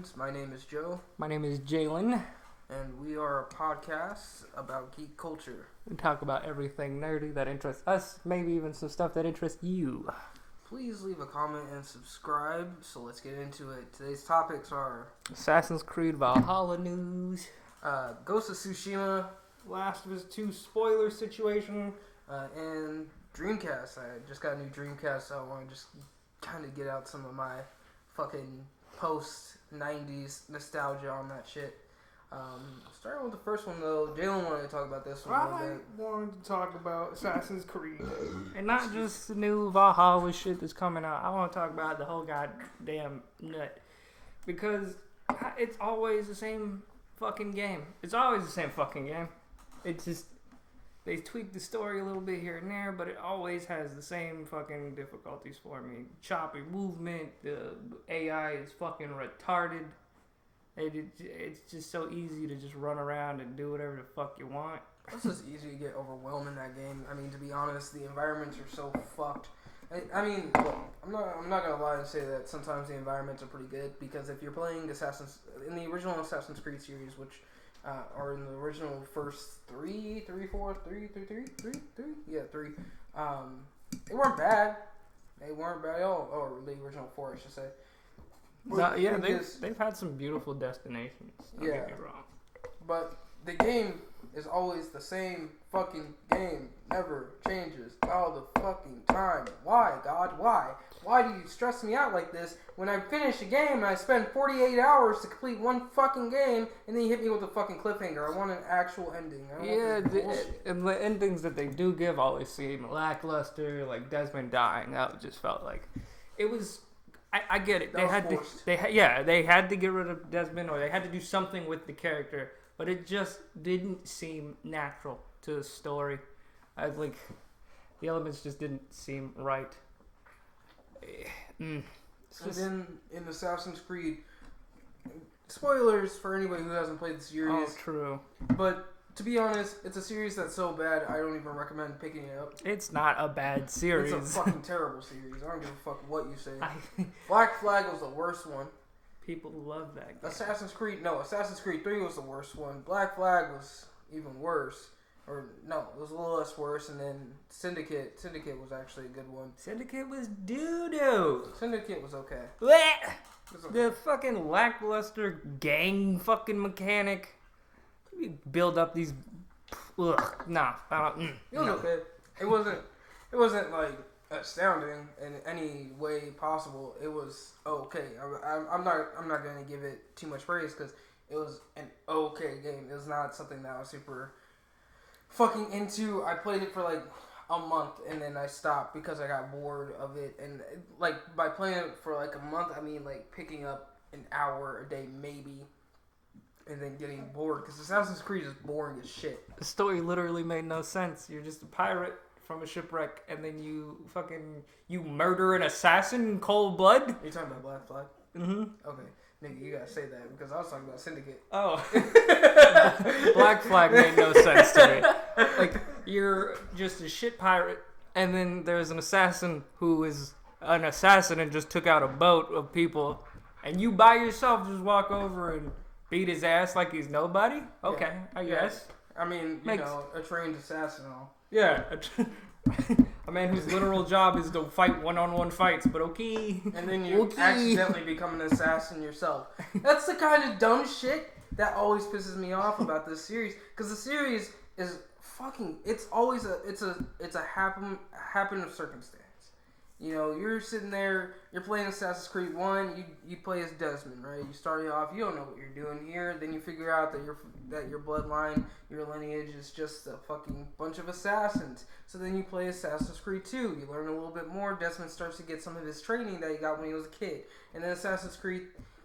friends. My name is Joe. My name is Jalen. And we are a podcast about geek culture. We talk about everything nerdy that interests us, maybe even some stuff that interests you. Please leave a comment and subscribe. So let's get into it. Today's topics are Assassin's Creed Valhalla news, Ghost of Tsushima, Last of Us 2 spoiler situation, and Dreamcast. I just got a new Dreamcast, so I want to just kind of get out some of my fucking post-90s nostalgia on that shit. Starting with the first one, though, Jalen wanted to talk about this one a little bit. I wanted to talk about Assassin's Creed. And not just the new Valhalla shit that's coming out. I want to talk about the whole goddamn nut. Because it's always the same fucking game. It's always the same fucking game. It's just, they tweak the story a little bit here and there, but it always has the same fucking difficulties for me. Choppy movement, the AI is fucking retarded. It's just so easy to just run around and do whatever the fuck you want. It's just easy to get overwhelmed in that game. I mean, to be honest, the environments are so fucked. I mean, look, I'm not gonna lie and say that sometimes the environments are pretty good, because if you're playing in the original Assassin's Creed series, which are in the original first three, they weren't bad. They weren't bad at all. Or the original 4, I should say. No, yeah, they've had some beautiful destinations. Don't get me wrong. But the game is always the same fucking game. Never changes all the fucking time. Why, God? Why? Why do you stress me out like this when I finish a game and I spend 48 hours to complete one fucking game and then you hit me with a fucking cliffhanger? I want an actual ending. And the endings that they do give always seem lackluster, like Desmond dying. That just felt like it was. I get it. They had to get rid of Desmond, or they had to do something with the character, but it just didn't seem natural to the story. The elements just didn't seem right. And then in Assassin's Creed, spoilers for anybody who hasn't played the series. Oh, true. But to be honest, it's a series that's so bad, I don't even recommend picking it up. It's not a bad series. It's a fucking terrible series. I don't give a fuck what you say. Black Flag was the worst one. People love that game. Assassin's Creed 3 was the worst one. Black Flag was even worse. Or, no, it was a little less worse. And then Syndicate was actually a good one. Syndicate was doo-doo. Syndicate was okay. The fucking lackluster gang fucking mechanic. You build up these. Nah. It was okay. It wasn't like astounding in any way possible. It was okay. I'm not gonna give it too much praise because it was an okay game. It was not something that I was super fucking into. I played it for like a month and then I stopped because I got bored of it. And like by playing it for like a month, I mean like picking up an hour a day maybe. And then getting bored, because Assassin's Creed is boring as shit. The story literally made no sense. You're just a pirate from a shipwreck, and then you murder an assassin in cold blood? Are you talking about Black Flag? Mm-hmm. Okay. Nigga, you gotta say that, because I was talking about Syndicate. Oh. Black Flag made no sense to me. Like, you're just a shit pirate, and then there's an assassin who is an assassin and just took out a boat of people, and you by yourself just walk over and beat his ass like he's nobody? Okay, yeah. I guess. I mean, a trained assassin. Yeah, a man whose literal job is to fight one-on-one fights, but okay. And then you accidentally become an assassin yourself. That's the kind of dumb shit that always pisses me off about this series. Because the series is fucking, it's always a happen of circumstance. You know, you're sitting there, you're playing Assassin's Creed 1, you play as Desmond, right? You start off, you don't know what you're doing here, then you figure out that your bloodline, your lineage is just a fucking bunch of assassins. So then you play Assassin's Creed 2, you learn a little bit more, Desmond starts to get some of his training that he got when he was a kid. And then Assassin's Creed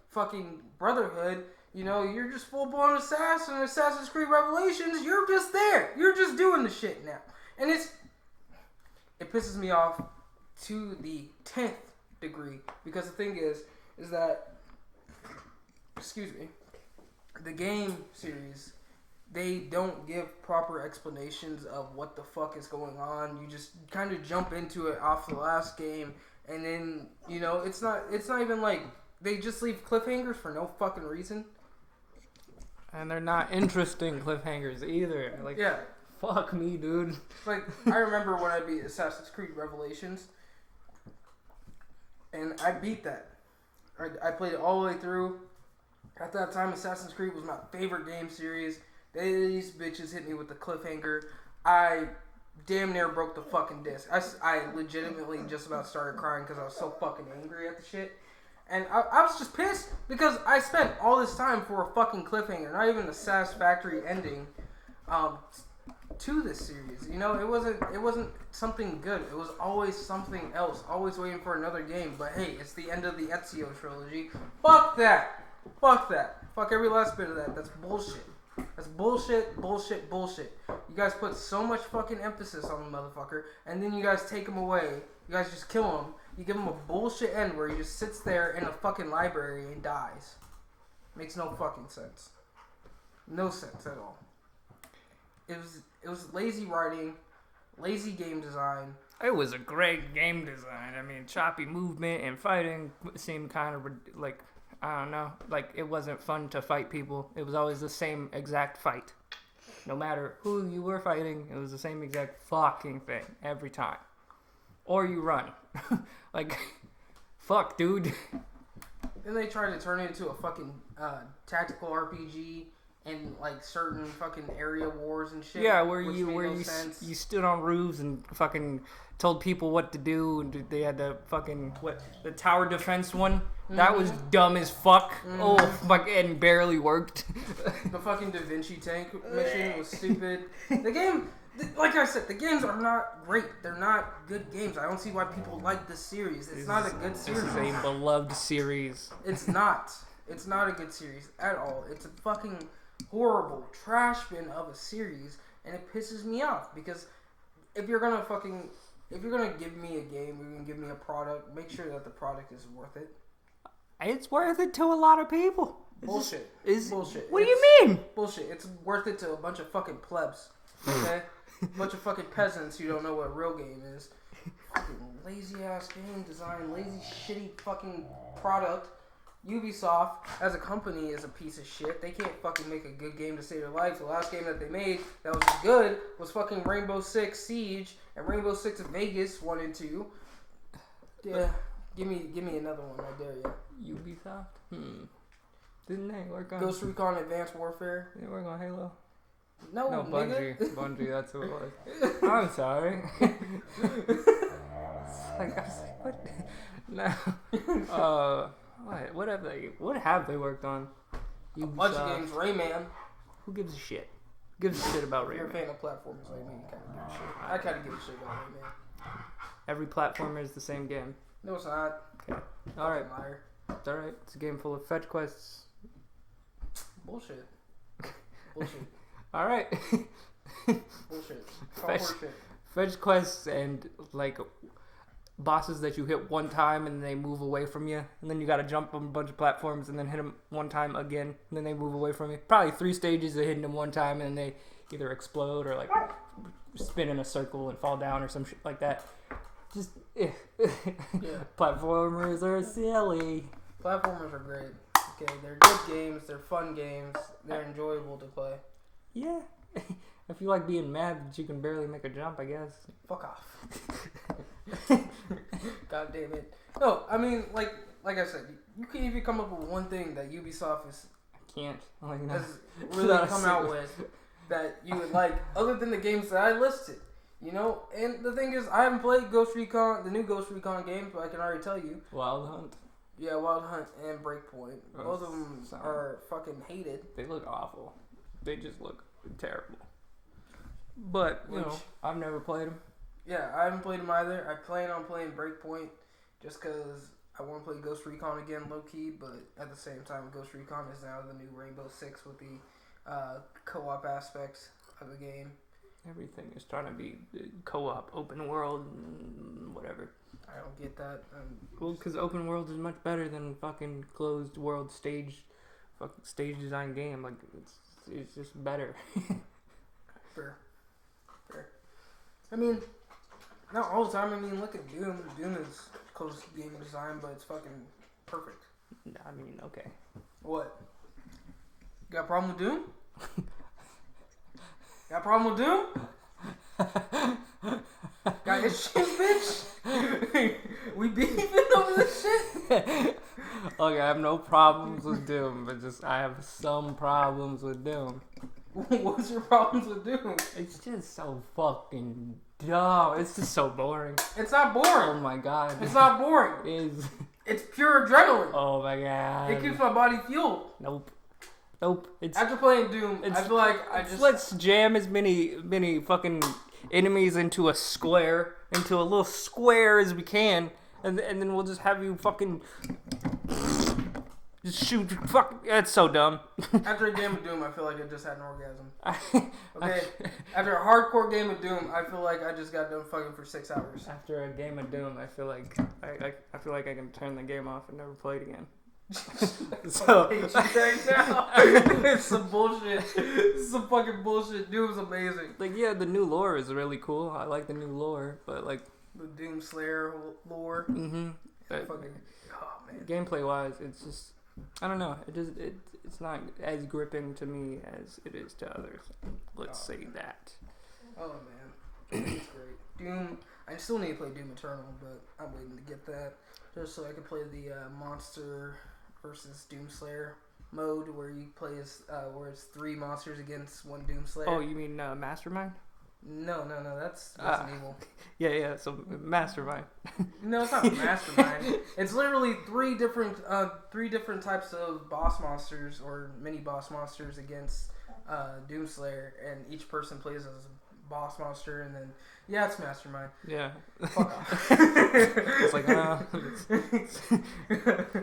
fucking Brotherhood, you know, you're just full-blown assassin. Assassin's Creed Revelations, you're just there. You're just doing the shit now. And it pisses me off to the 10th degree, because the thing is that, the game series, they don't give proper explanations of what the fuck is going on. You just kind of jump into it off the last game, and then, you know, it's not even like they just leave cliffhangers for no fucking reason. And they're not interesting cliffhangers either. Like, yeah. Fuck me, dude. Like, I remember when I beat Assassin's Creed Revelations, and I beat that. I played it all the way through. At that time, Assassin's Creed was my favorite game series. These bitches hit me with the cliffhanger. I damn near broke the fucking disc. I legitimately just about started crying because I was so fucking angry at the shit. And I was just pissed because I spent all this time for a fucking cliffhanger, not even a satisfactory ending to this series. You know, it wasn't something good. It was always something else. Always waiting for another game. But hey, it's the end of the Ezio trilogy. Fuck that. Fuck that. Fuck every last bit of that. That's bullshit. That's bullshit, bullshit, bullshit. You guys put so much fucking emphasis on the motherfucker, and then you guys take him away. You guys just kill him. You give him a bullshit end where he just sits there in a fucking library and dies. Makes no fucking sense. No sense at all. It was lazy writing, lazy game design. It was a great game design. I mean, choppy movement and fighting seemed kind of like, I don't know, like it wasn't fun to fight people. It was always the same exact fight. No matter who you were fighting, it was the same exact fucking thing every time. Or you run. Like, fuck, dude. Then they tried to turn it into a fucking tactical RPG and like certain fucking area wars and shit. Yeah, where you stood on roofs and fucking told people what to do, and they had the fucking the tower defense one. Mm-hmm. That was dumb as fuck. Mm-hmm. Oh fuck, and barely worked. The fucking Da Vinci tank mission was stupid. The game, like I said, the games are not great. They're not good games. I don't see why people like this series. It's not a good series. This is a beloved series. It's not. It's not a good series at all. It's a fucking horrible trash bin of a series, and it pisses me off because if you're gonna give me a game, you're gonna give me a product, make sure that the product is worth it. It's worth it to a lot of people. Bullshit. Bullshit. What do you mean? Bullshit. It's worth it to a bunch of fucking plebs. Okay? A bunch of fucking peasants who don't know what a real game is. Fucking lazy ass game design, lazy shitty fucking product. Ubisoft as a company is a piece of shit. They can't fucking make a good game to save their lives. The last game that they made that was good was fucking Rainbow Six Siege and Rainbow Six Vegas 1 and 2. Yeah, give me another one, I dare you. Ubisoft? Didn't they work on Ghost Recon Advanced Warfare? They work on Halo? No, Bungie. Nigga. Bungie, that's who it was. I'm sorry. What? No. What have they worked on? A bunch of games. Rayman. Who gives a shit? Who gives a shit about Rayman? If you're a fan of platformers like me, you kind of give a shit. I kind of give a shit about Rayman. Every platformer is the same game. No, it's not. Okay. Alright. Liar. It's alright. It's a game full of fetch quests. Bullshit. Bullshit. Alright. Bullshit. Fetch quests and, like, bosses that you hit one time and they move away from you, and then you gotta jump on a bunch of platforms and then hit them one time again, and then they move away from you. Probably 3 stages of hitting them one time and they either explode or like spin in a circle and fall down or some shit like that. Just yeah. Platformers are silly. Platformers are great. Okay, they're good games, they're fun games, they're enjoyable to play. Yeah. If you like being mad that you can barely make a jump, I guess. Fuck off. God damn it. No, I mean, like I said, you can't even come up with one thing that Ubisoft has really come out with that you would like, other than the games that I listed. You know, and the thing is, I haven't played Ghost Recon, the new Ghost Recon games, but I can already tell you. Wild Hunt. Yeah, Wild Hunt and Breakpoint. Both of them are fucking hated. They look awful. They just look terrible. But, you know, I've never played them. Yeah, I haven't played them either. I plan on playing Breakpoint just because I want to play Ghost Recon again, low-key, but at the same time, Ghost Recon is now the new Rainbow Six with the co-op aspects of the game. Everything is trying to be co-op, open world, whatever. I don't get that. Well, because open world is much better than fucking closed world stage design game. Like, it's just better. Fair. I mean, not all the time. I mean, look at Doom. Doom is close game design, but it's fucking perfect. I mean, okay. What? Got a problem with Doom? Got a problem with Doom? Got issues, bitch? We beefing over this shit? Okay, I have no problems with Doom, but just I have some problems with Doom. What's your problems with Doom? It's just so fucking dumb. It's just so boring. It's not boring. Oh my god. It's not boring. It is. It's pure adrenaline. Oh my god. It keeps my body fueled. Nope. It's After playing Doom, I feel like let's jam as many fucking enemies into a little square as we can, and then we'll just have you fucking just shoot. Fuck, that's so dumb. After a game of Doom, I feel like I just had an orgasm. Okay, after a hardcore game of Doom, I feel like I just got done fucking for 6 hours. After a game of Doom, I feel like I can turn the game off and never play it again. So it's some bullshit. It's some fucking bullshit. Doom's amazing. Like, yeah, the new lore is really cool. I like the new lore, but like the Doom Slayer lore. Mm-hmm. Fucking, oh man. Gameplay wise, it's just I don't know. It's not as gripping to me as it is to others. Let's say that. Oh man, it's great. Doom. I still need to play Doom Eternal, but I'm waiting to get that just so I can play the monster versus Doomslayer mode where you play as where it's 3 monsters against 1 Doomslayer. Oh, you mean Mastermind? No, that's Resident Evil. Yeah. So Mastermind. No, it's not Mastermind. It's literally 3 different types of boss monsters or mini boss monsters against Doomslayer, and each person plays as a boss monster, and then it's Mastermind. Yeah. Fuck off. It's like,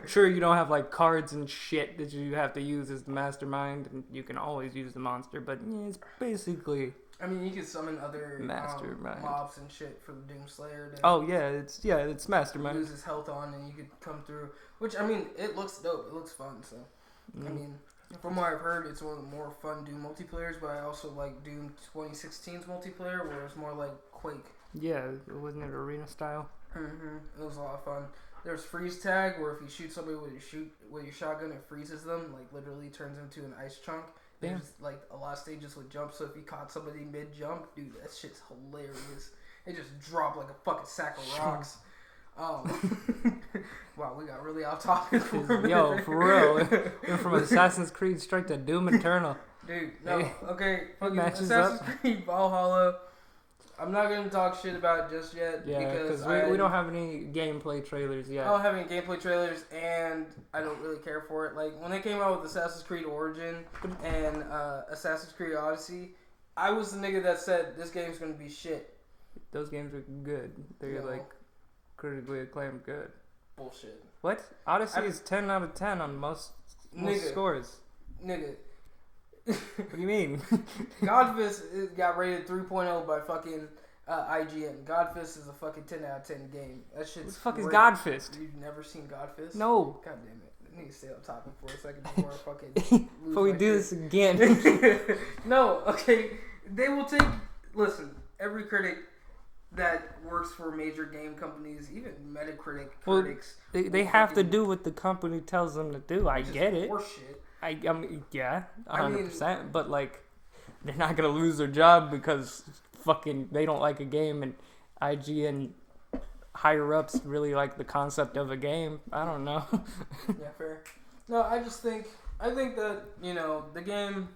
sure, you don't have like cards and shit that you have to use as the Mastermind, and you can always use the monster, but it's basically. I mean, you can summon other Mastermind mobs and shit for the Doomslayer. It's Mastermind. Lose his health on, and you could come through. Which, I mean, it looks dope. It looks fun. So, I mean, from what I've heard, it's one of the more fun Doom multiplayers. But I also like Doom 2016's multiplayer, where it's more like Quake. Yeah, wasn't it arena style? Mm-hmm. It was a lot of fun. There's freeze tag, where if you shoot somebody with your shotgun, it freezes them, like literally turns them into an ice chunk. There's like a lot of stages with jumps, so if you caught somebody mid-jump, dude, that shit's hilarious. It just dropped like a fucking sack of rocks. Wow, we got really off topic for a minute. Yo, for real. We're from Assassin's Creed straight to Doom Eternal. Dude, no, okay, fucking Assassin's Creed Valhalla. I'm not gonna talk shit about it just yet because we don't have any gameplay trailers yet. I don't have any gameplay trailers, and I don't really care for it. Like when they came out with Assassin's Creed Origin and Assassin's Creed Odyssey, I was the nigga that said this game's gonna be shit. Those games are good. They're like critically acclaimed good. Bullshit. What? Odyssey is 10 out of 10 on most scores. Nigga. What do you mean? Godfist got rated 3.0 by fucking IGN. Godfist is a fucking 10 out of 10 game. That shit's What the fuck great. is Godfist? You've never seen Godfist? No. God damn it. I need to stay on topic for a second before I fucking before we do this again. No, okay. They will take... Listen, every critic that works for major game companies, even Metacritic critics... They have to do what the company tells them to do. I get it. Horseshit. I mean, yeah, 100%. But like, they're not gonna lose their job because fucking they don't like a game, and IGN higher ups really like the concept of a game. I don't know. Yeah, fair. No, I think that the game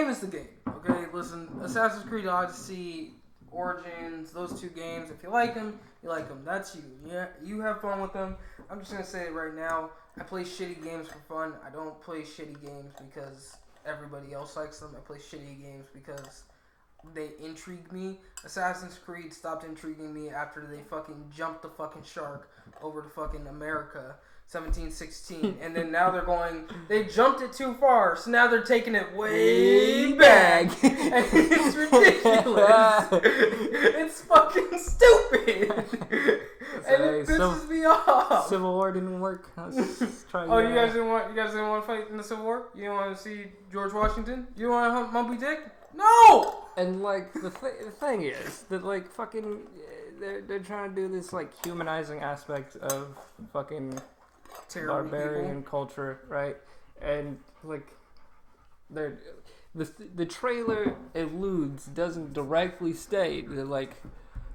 is the game. Okay, listen, Assassin's Creed Odyssey, Origins, those 2 games. If you like them, you like them. That's you. Yeah, you have fun with them. I'm just gonna say it right now. I play shitty games for fun. I don't play shitty games because everybody else likes them. I play shitty games because they intrigue me. Assassin's Creed stopped intriguing me after they fucking jumped the fucking shark over to fucking America, 1716. And then now they jumped it too far, so now they're taking it way back. And it's ridiculous. It's fucking stupid. And it pisses me off. Civil War didn't work. Let's try you guys didn't want to fight in the Civil War? You didn't want to see George Washington? You didn't want to hunt Moby Dick? No! And like the thing is that like fucking they're trying to do this like humanizing aspect of fucking barbarian culture, right? And like, the trailer doesn't directly state that like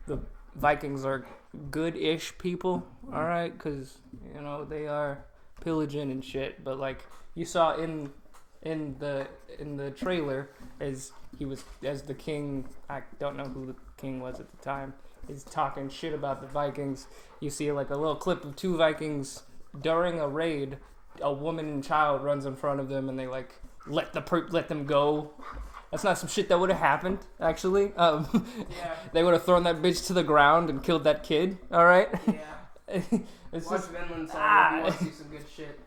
the Vikings are good-ish people, all right? Because they are pillaging and shit. But like you saw in the trailer, as the king, I don't know who the king was at the time, is talking shit about the Vikings. You see like a little clip of 2 Vikings during a raid. A woman and child runs in front of them, and they like let them go. That's not some shit that would have happened, actually. Yeah. They would have thrown that bitch to the ground and killed that kid. All right. Yeah. It's Watch just Vinland Saga. You want to see some good shit.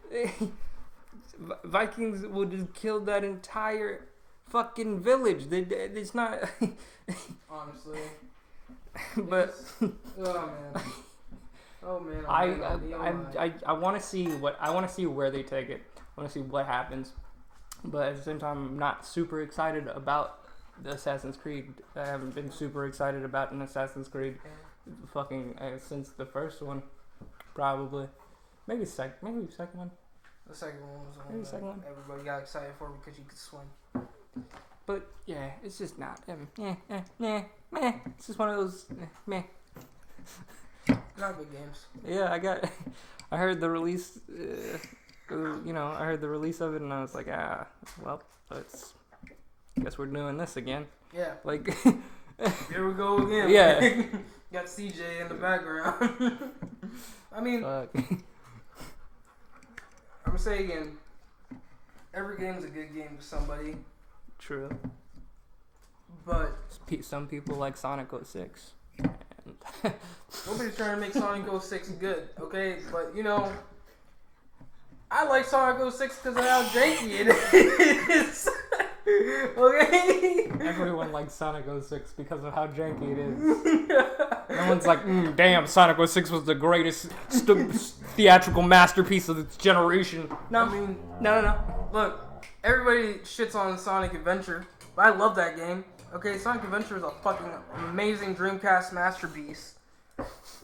Vikings would have killed that entire fucking village. It's not. Honestly. But. Oh man. I want to see where they take it. I want to see what happens. But at the same time, I'm not super excited about the Assassin's Creed. I haven't been super excited about an Assassin's Creed since the first one, probably. Maybe second one. The second one was the Maybe the second one. Everybody got excited for because you could swim. But yeah, it's just not. It's just one of those meh. Not good games. Yeah, I heard the release. I heard the release of it, and I was like, well, guess we're doing this again. Yeah. Like, here we go again. Yeah. Got CJ in the background. I mean, fuck. I'm gonna say again, every game's a good game to somebody. True. But some people like Sonic 06. Nobody's trying to make Sonic 06 good, okay? But I like Sonic 06 because of how janky it is. Okay? Everyone likes Sonic 06 because of how janky it is. No one's like, damn, Sonic 06 was the greatest theatrical masterpiece of its generation. No. No. Look, everybody shits on Sonic Adventure, but I love that game. Okay, Sonic Adventure is a fucking amazing Dreamcast masterpiece.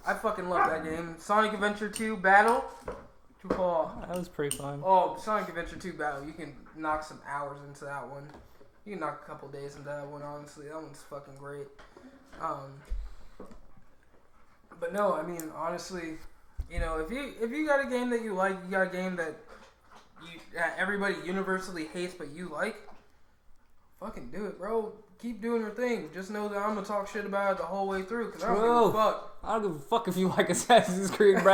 I fucking love that game. Sonic Adventure 2 Battle. That was pretty fun. Oh, Sonic Adventure 2 Battle. You can knock some hours into that one. You can knock a couple days into that one, honestly. That one's fucking great. But no, I mean, honestly, if you got a game that you like, you got a game that everybody universally hates but you like, fucking do it, bro. Keep doing your thing. Just know that I'm gonna talk shit about it the whole way through, because I don't give a fuck. I don't give a fuck if you like Assassin's Creed, bro.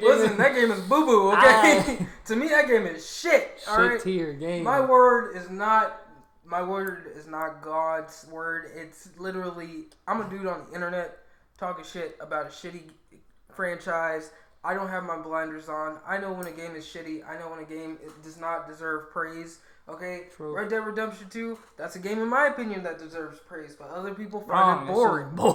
Listen, that game is boo-boo, okay? To me, that game is shit, alright? Shit-tier game. My word is not God's word. It's literally, I'm a dude on the internet talking shit about a shitty franchise. I don't have my blinders on. I know when a game is shitty. I know when a game does not deserve praise. Okay, True. Red Dead Redemption 2, that's a game in my opinion that deserves praise, but other people find it boring. A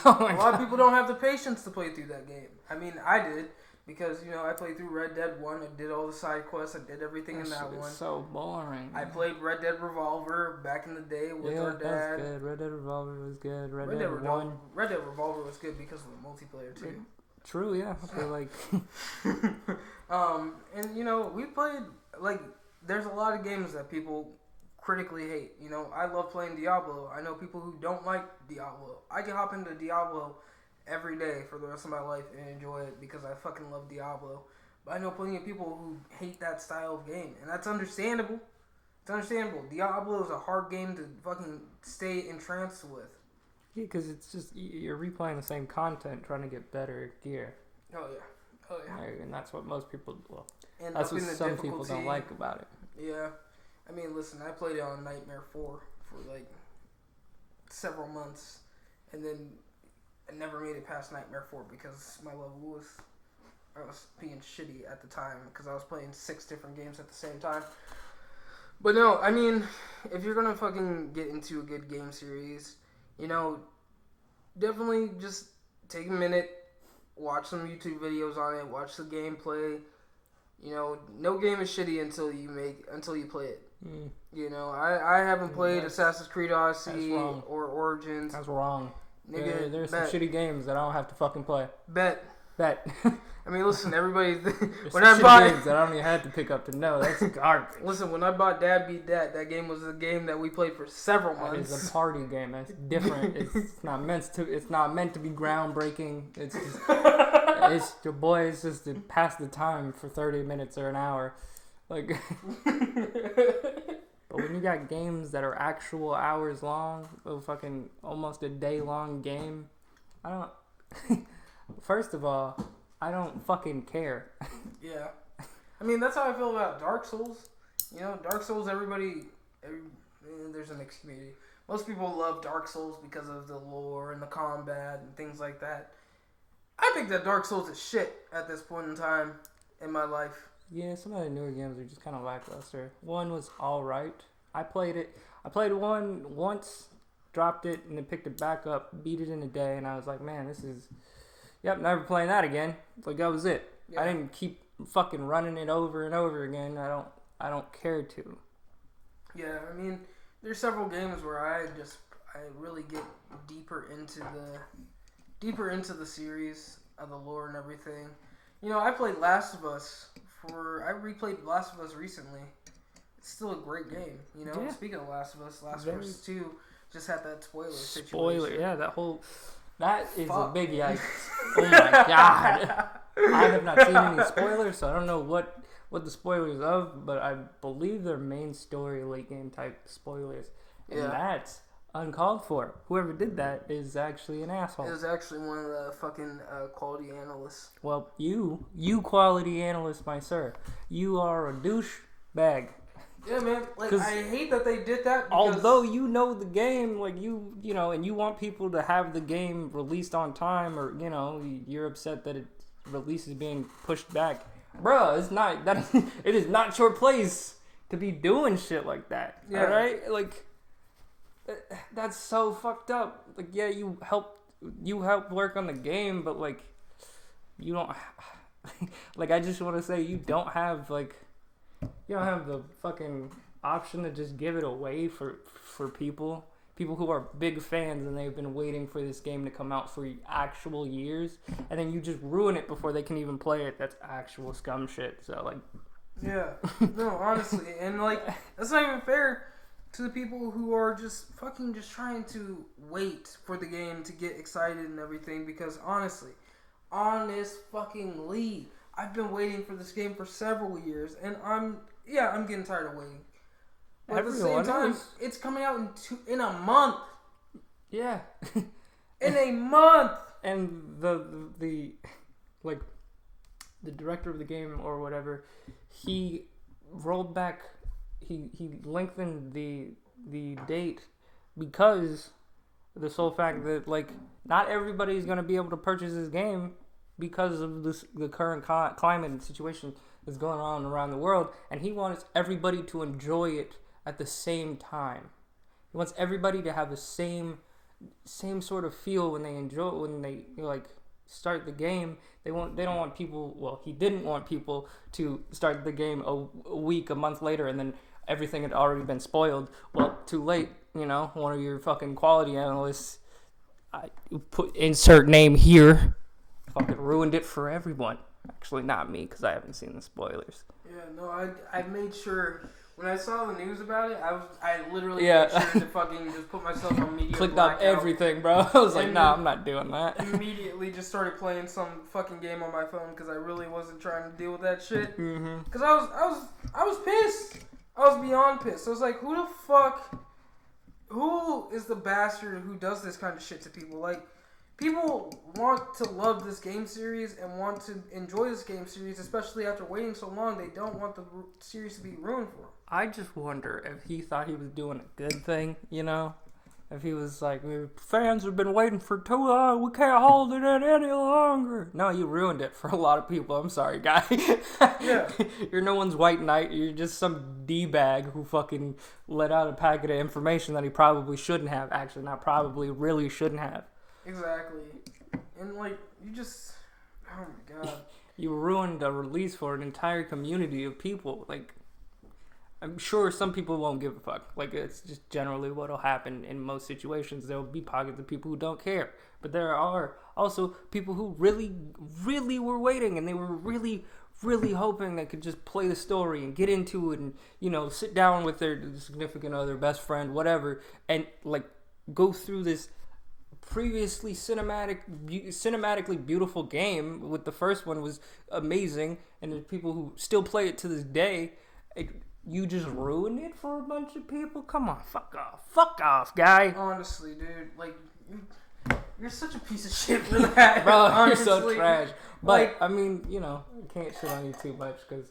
lot of people don't have the patience to play through that game. I mean, I did, because, I played through Red Dead 1, I did all the side quests, I did everything in that one. It's so boring. I played Red Dead Revolver back in the day with our dad. That was good. Red Dead Revolver was good. Red Dead Revolver was good because of the multiplayer too. True, yeah. I feel like and we played there's a lot of games that people critically hate. I love playing Diablo. I know people who don't like Diablo. I can hop into Diablo every day for the rest of my life and enjoy it because I fucking love Diablo. But I know plenty of people who hate that style of game, and that's understandable. It's understandable. Diablo is a hard game to fucking stay entranced with. Yeah, because it's just, you're replaying the same content trying to get better gear. Oh, yeah. And that's what most people, and that's what some people don't like about it. Yeah. I mean, listen, I played it on Nightmare 4 for several months, and then I never made it past Nightmare 4 because I was being shitty at the time because I was playing 6 different games at the same time. But no, I mean, if you're gonna fucking get into a good game series, definitely just take a minute, watch some YouTube videos on it, watch the gameplay. No game is shitty until you play it. I haven't played Assassin's Creed Odyssey or Origins. That's wrong. Nigga, there's some shitty games that I don't have to fucking play. Bet. That. I mean, listen, everybody. When I bought games that I don't even have to pick up to know, that's garbage. Listen, when I bought Dad Beat Dat, that game was a game that we played for several months. It's a party game. That's different. It's not meant to. It's not meant to be groundbreaking. It's just. It's your boy. It's just to pass the time for 30 minutes or an hour, like. But when you got games that are actual hours long, a fucking almost a day long game, I don't. First of all, I don't fucking care. Yeah. I mean, that's how I feel about Dark Souls. You know, Dark Souls, there's a mixed community. Most people love Dark Souls because of the lore and the combat and things like that. I think that Dark Souls is shit at this point in time in my life. Yeah, some of the newer games are just kind of lackluster. One was alright. I played it. I played one once, dropped it, and then picked it back up, beat it in a day, and I was like, man, this is... Yep, never playing that again. Like, that was it. Yeah. I didn't keep fucking running it over and over again. I don't care to. Yeah, I mean, there's several games where I really get deeper into the series of the lore and everything. You know, I played Last of Us I replayed Last of Us recently. It's still a great game, you know? Yeah. Speaking of Last of Us 2 just had that spoiler situation. Yeah, that is a big yikes. Oh my god. I have not seen any spoilers, so I don't know what the spoilers of, but I believe they're main story late game type spoilers. And that's uncalled for. Whoever did that is actually an asshole. It was actually one of the fucking quality analysts. Well, you quality analyst, my sir. You are a douche bag. Yeah, man. Like, I hate that they did that. Although you know the game, like you know, and you want people to have the game released on time, or you know, you're upset that its release is being pushed back, bruh. It's not that. It is not your place to be doing shit like that. Yeah. All right, like that's so fucked up. Like, yeah, you help work on the game, but like you don't. Like, I just want to say you don't have the fucking option to just give it away for people who are big fans and they've been waiting for this game to come out for actual years, and then you just ruin it before they can even play it. That's actual scum shit. So like, yeah, no, honestly, and like that's not even fair to the people who are just trying to wait for the game to get excited and everything, because honestly, I've been waiting for this game for several years, and I'm getting tired of waiting. But at the same time, it's coming out in a month. Yeah. In a month. And the like the director of the game or whatever, he rolled back. He lengthened the date because of the sole fact that like not everybody's gonna be able to purchase this game because of the current climate and situation that's going on around the world, and he wants everybody to enjoy it at the same time. He wants everybody to have the same sort of feel when they like start the game. They don't want people. Well, he didn't want people to start the game a month later, and then everything had already been spoiled. Well, too late. You know, one of your fucking quality analysts, put insert name here, fucking ruined it for everyone. Actually, not me, because I haven't seen the spoilers. Yeah, no, I made sure when I saw the news about it, I literally made sure to fucking just put myself on media. Clicked up everything, bro. I was like, nah, I'm not doing that. Immediately just started playing some fucking game on my phone because I really wasn't trying to deal with that shit. Mm-hmm. Because I was pissed. I was beyond pissed. I was like, who is the bastard who does this kind of shit to people? Like, people want to love this game series and want to enjoy this game series, especially after waiting so long. They don't want the series to be ruined for them. I just wonder if he thought he was doing a good thing, you know? If he was like, fans have been waiting for too long, we can't hold it in any longer. No, you ruined it for a lot of people. I'm sorry, guy. Yeah. You're no one's white knight. You're just some D-bag who fucking let out a packet of information that he probably shouldn't have. Actually, not probably, really shouldn't have. Exactly. And like, you just, oh my god. You ruined a release for an entire community of people. Like, I'm sure some people won't give a fuck. Like, it's just generally what'll happen in most situations. There will be pockets of people who don't care. But there are also people who really, really were waiting, and they were really, really hoping they could just play the story and get into it and, you know, sit down with their significant other, best friend, whatever, and, like, go through this previously cinematically beautiful game. With the first one was amazing, and there's people who still play it to this day. You just ruined it for a bunch of people? Come on, fuck off, guy. Honestly, dude, like, you're such a piece of shit for that. Bro, honestly. You're so trash. But, like, I mean, you know, I can't shit on you too much, because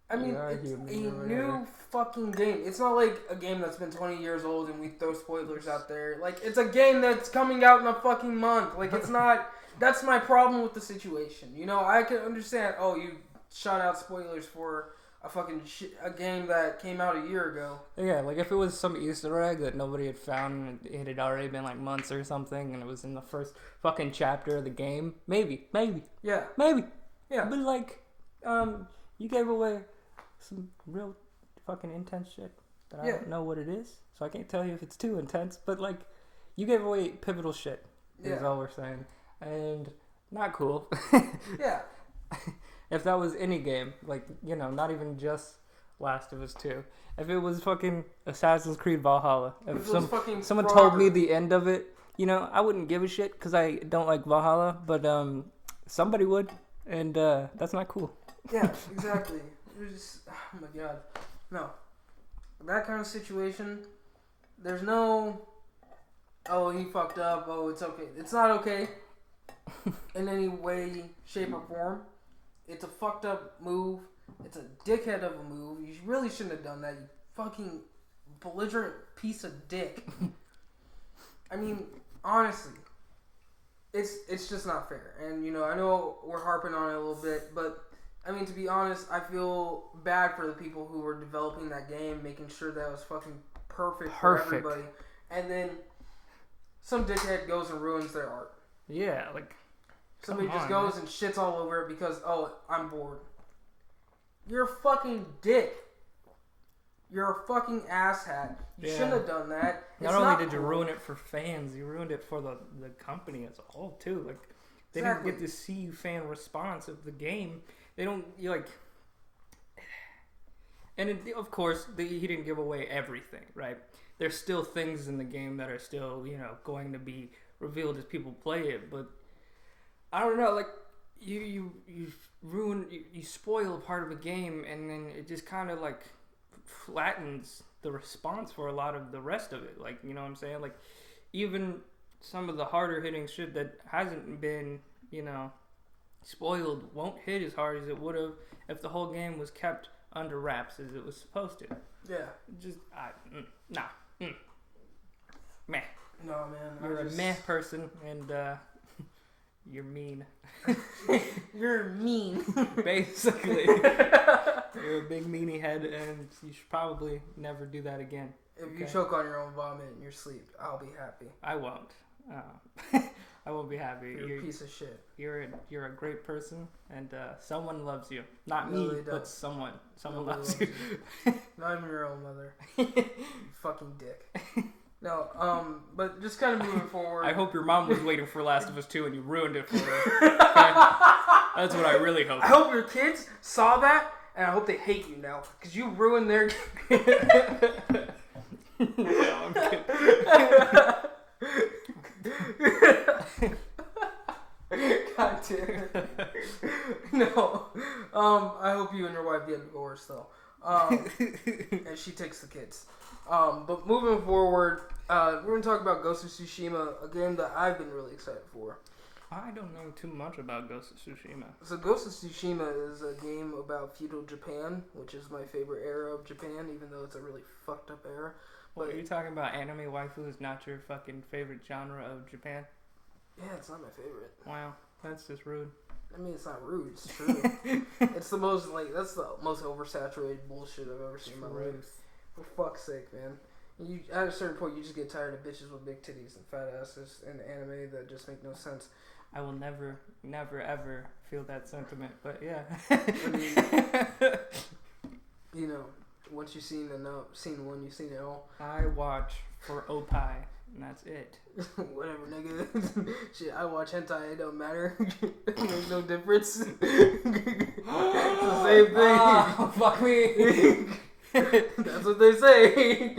I mean, it's a new fucking game. It's not like a game that's been 20 years old and we throw spoilers out there. Like, it's a game that's coming out in a fucking month. Like, it's not... That's my problem with the situation. You know, I can understand, oh, you shot out spoilers for a fucking a game that came out a year ago. Yeah, like if it was some Easter egg that nobody had found and it had already been like months or something and it was in the first fucking chapter of the game, maybe. Yeah. Maybe. Yeah. But like, you gave away some real fucking intense shit that I don't know what it is, so I can't tell you if it's too intense, but like, you gave away pivotal shit, is all we're saying. And not cool. Yeah. If that was any game, like, you know, not even just Last of Us 2. If it was fucking Assassin's Creed Valhalla, if someone told me the end of it, you know, I wouldn't give a shit because I don't like Valhalla, but somebody would, and that's not cool. Yeah, exactly. You're just, oh my god. No. That kind of situation, there's no, oh, he fucked up, oh, it's okay. It's not okay in any way, shape, or form. It's a fucked up move. It's a dickhead of a move. You really shouldn't have done that, you fucking belligerent piece of dick. I mean, honestly, it's just not fair. And, you know, I know we're harping on it a little bit, but, I mean, to be honest, I feel bad for the people who were developing that game, making sure that it was fucking perfect for everybody. And then some dickhead goes and ruins their art. Yeah, like... Somebody just goes and shits all over it because, oh, I'm bored. You're a fucking dick. You're a fucking asshat. You shouldn't have done that. Not only did you ruin it for fans, you ruined it for the company as a whole, too. Like, they didn't get to see fan response of the game. They don't, you like... And, of course, he didn't give away everything, right? There's still things in the game that are still, you know, going to be revealed as people play it, but... I don't know, like, you spoil a part of a game, and then it just kind of, like, flattens the response for a lot of the rest of it. Like, you know what I'm saying? Like, even some of the harder hitting shit that hasn't been, you know, spoiled won't hit as hard as it would have if the whole game was kept under wraps as it was supposed to. Yeah. Just, meh. No, man. You're a meh person, and, you're mean. You're mean. Basically. You're a big meanie head, and you should probably never do that again. If you choke on your own vomit in your sleep, I'll be happy. I won't. I won't be happy. You're a piece of shit. You're a great person, and someone loves you. Not me, but someone. Someone loves you. Not even your own mother. You fucking dick. No, but just kind of moving forward. I hope your mom was waiting for Last of Us 2 and you ruined it for her. Okay? That's what I really hope. I hope your kids saw that, and I hope they hate you now, because you ruined their... No, I'm kidding. God damn it. No. I hope you and your wife get divorced, though. And she takes the kids. But moving forward, we're going to talk about Ghost of Tsushima, a game that I've been really excited for. I don't know too much about Ghost of Tsushima. So Ghost of Tsushima is a game about feudal Japan, which is my favorite era of Japan, even though it's a really fucked up era. What, are you talking about anime waifu is not your fucking favorite genre of Japan? Yeah, it's not my favorite. Wow, that's just rude. I mean, it's not rude, it's true. It's the most, like, that's the most oversaturated bullshit I've ever seen in my life. For fuck's sake, man. You, at a certain point, you just get tired of bitches with big titties and fat asses in anime that just make no sense. I will never, ever feel that sentiment, but yeah. I mean, you know, Once you've seen one, you've seen it all. I watch for Opie, and that's it. Whatever, nigga. Shit, I watch hentai. It don't matter. It makes no difference. It's the same thing. Oh, fuck me. That's what they say.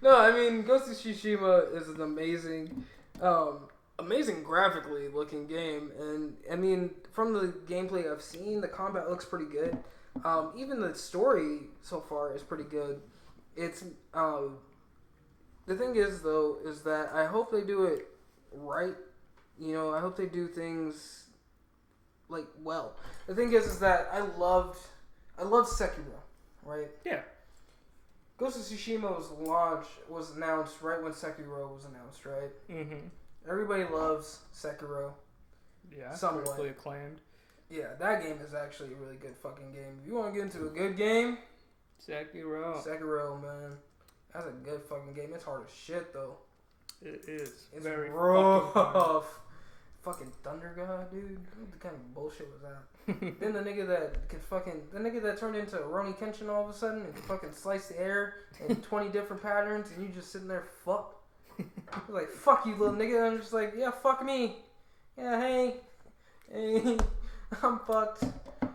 No, I mean, Ghost of Tsushima is an amazing graphically looking game, and I mean, from the gameplay I've seen, the combat looks pretty good. Even the story so far is pretty good. It's the thing is though is that I hope they do it right. You know, I hope they do things like well. The thing is that I loved Sekiro, right? Yeah. Ghost of Tsushima was announced right when Sekiro was announced, right? Mm-hmm. Everybody loves Sekiro. Yeah, somewhat critically acclaimed. Yeah, that game is actually a really good fucking game. If you want to get into a good game, Sekiro, man. That's a good fucking game. It's hard as shit, though. It is. It's very rough. Fucking Thunder God, dude. What kind of bullshit was that? Then the nigga that turned into Roni Kenshin all of a sudden and could fucking slice the air in 20 different patterns and you just sitting there, fuck. I was like, fuck you, little nigga. I'm just like, yeah, fuck me. Yeah, hey, I'm fucked.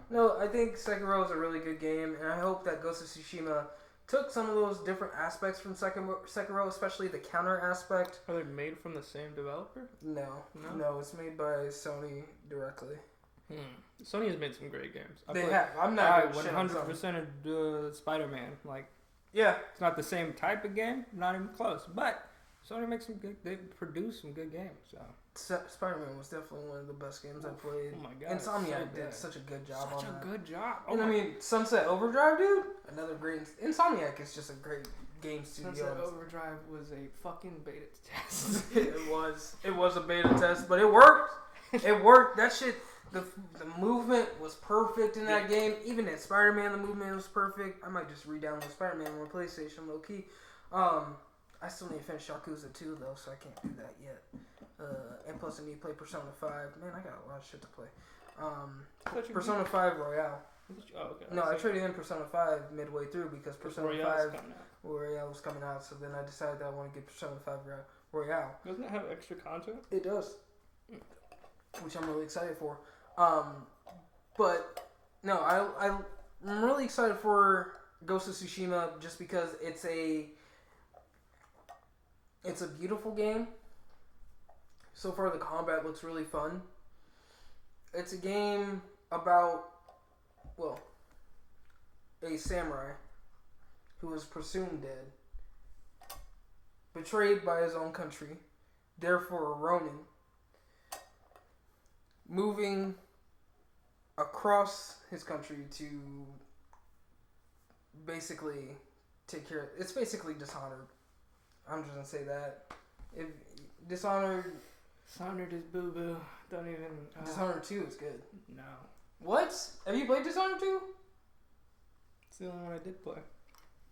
No, I think Sekiro is a really good game, and I hope that Ghost of Tsushima took some of those different aspects from Sekiro, especially the counter aspect. Are they made from the same developer? No, it's made by Sony directly. Sony has made some great games. They have. I'm not 100% of Spider-Man. Like, yeah, it's not the same type of game, not even close. But Sony makes some good. They produce some good games. So Spider-Man was definitely one of the best games I played. Oh my god! Insomniac did such a good job on that. Such a good job. And I mean, Sunset Overdrive, dude. Another great. Insomniac is just a great game studio. Sunset Overdrive was a fucking beta test. It was a beta test, but it worked. It worked. That shit. The movement was perfect in that game. Even at Spider-Man, the movement was perfect. I might just re-download Spider-Man on PlayStation, low key. I still need to finish Yakuza 2 though, so I can't do that yet. And plus, I need to play Persona 5. Man, I got a lot of shit to play. Persona 5 Royale. Oh, okay. No, I traded in Persona 5 midway through because Persona 5 Royale was coming out. So then I decided that I want to get Persona 5 Royale. Doesn't it have extra content? It does, which I'm really excited for. But no, I'm really excited for Ghost of Tsushima just because it's a beautiful game. So far, the combat looks really fun. It's a game about, well, a samurai who was presumed dead, betrayed by his own country, therefore a Ronin, moving across his country to basically take care of, it's basically Dishonored. I'm just gonna say that. If Dishonored is boo boo. Don't even. Dishonored 2 is good. No. What? Have you played Dishonored 2? It's the only one I did play.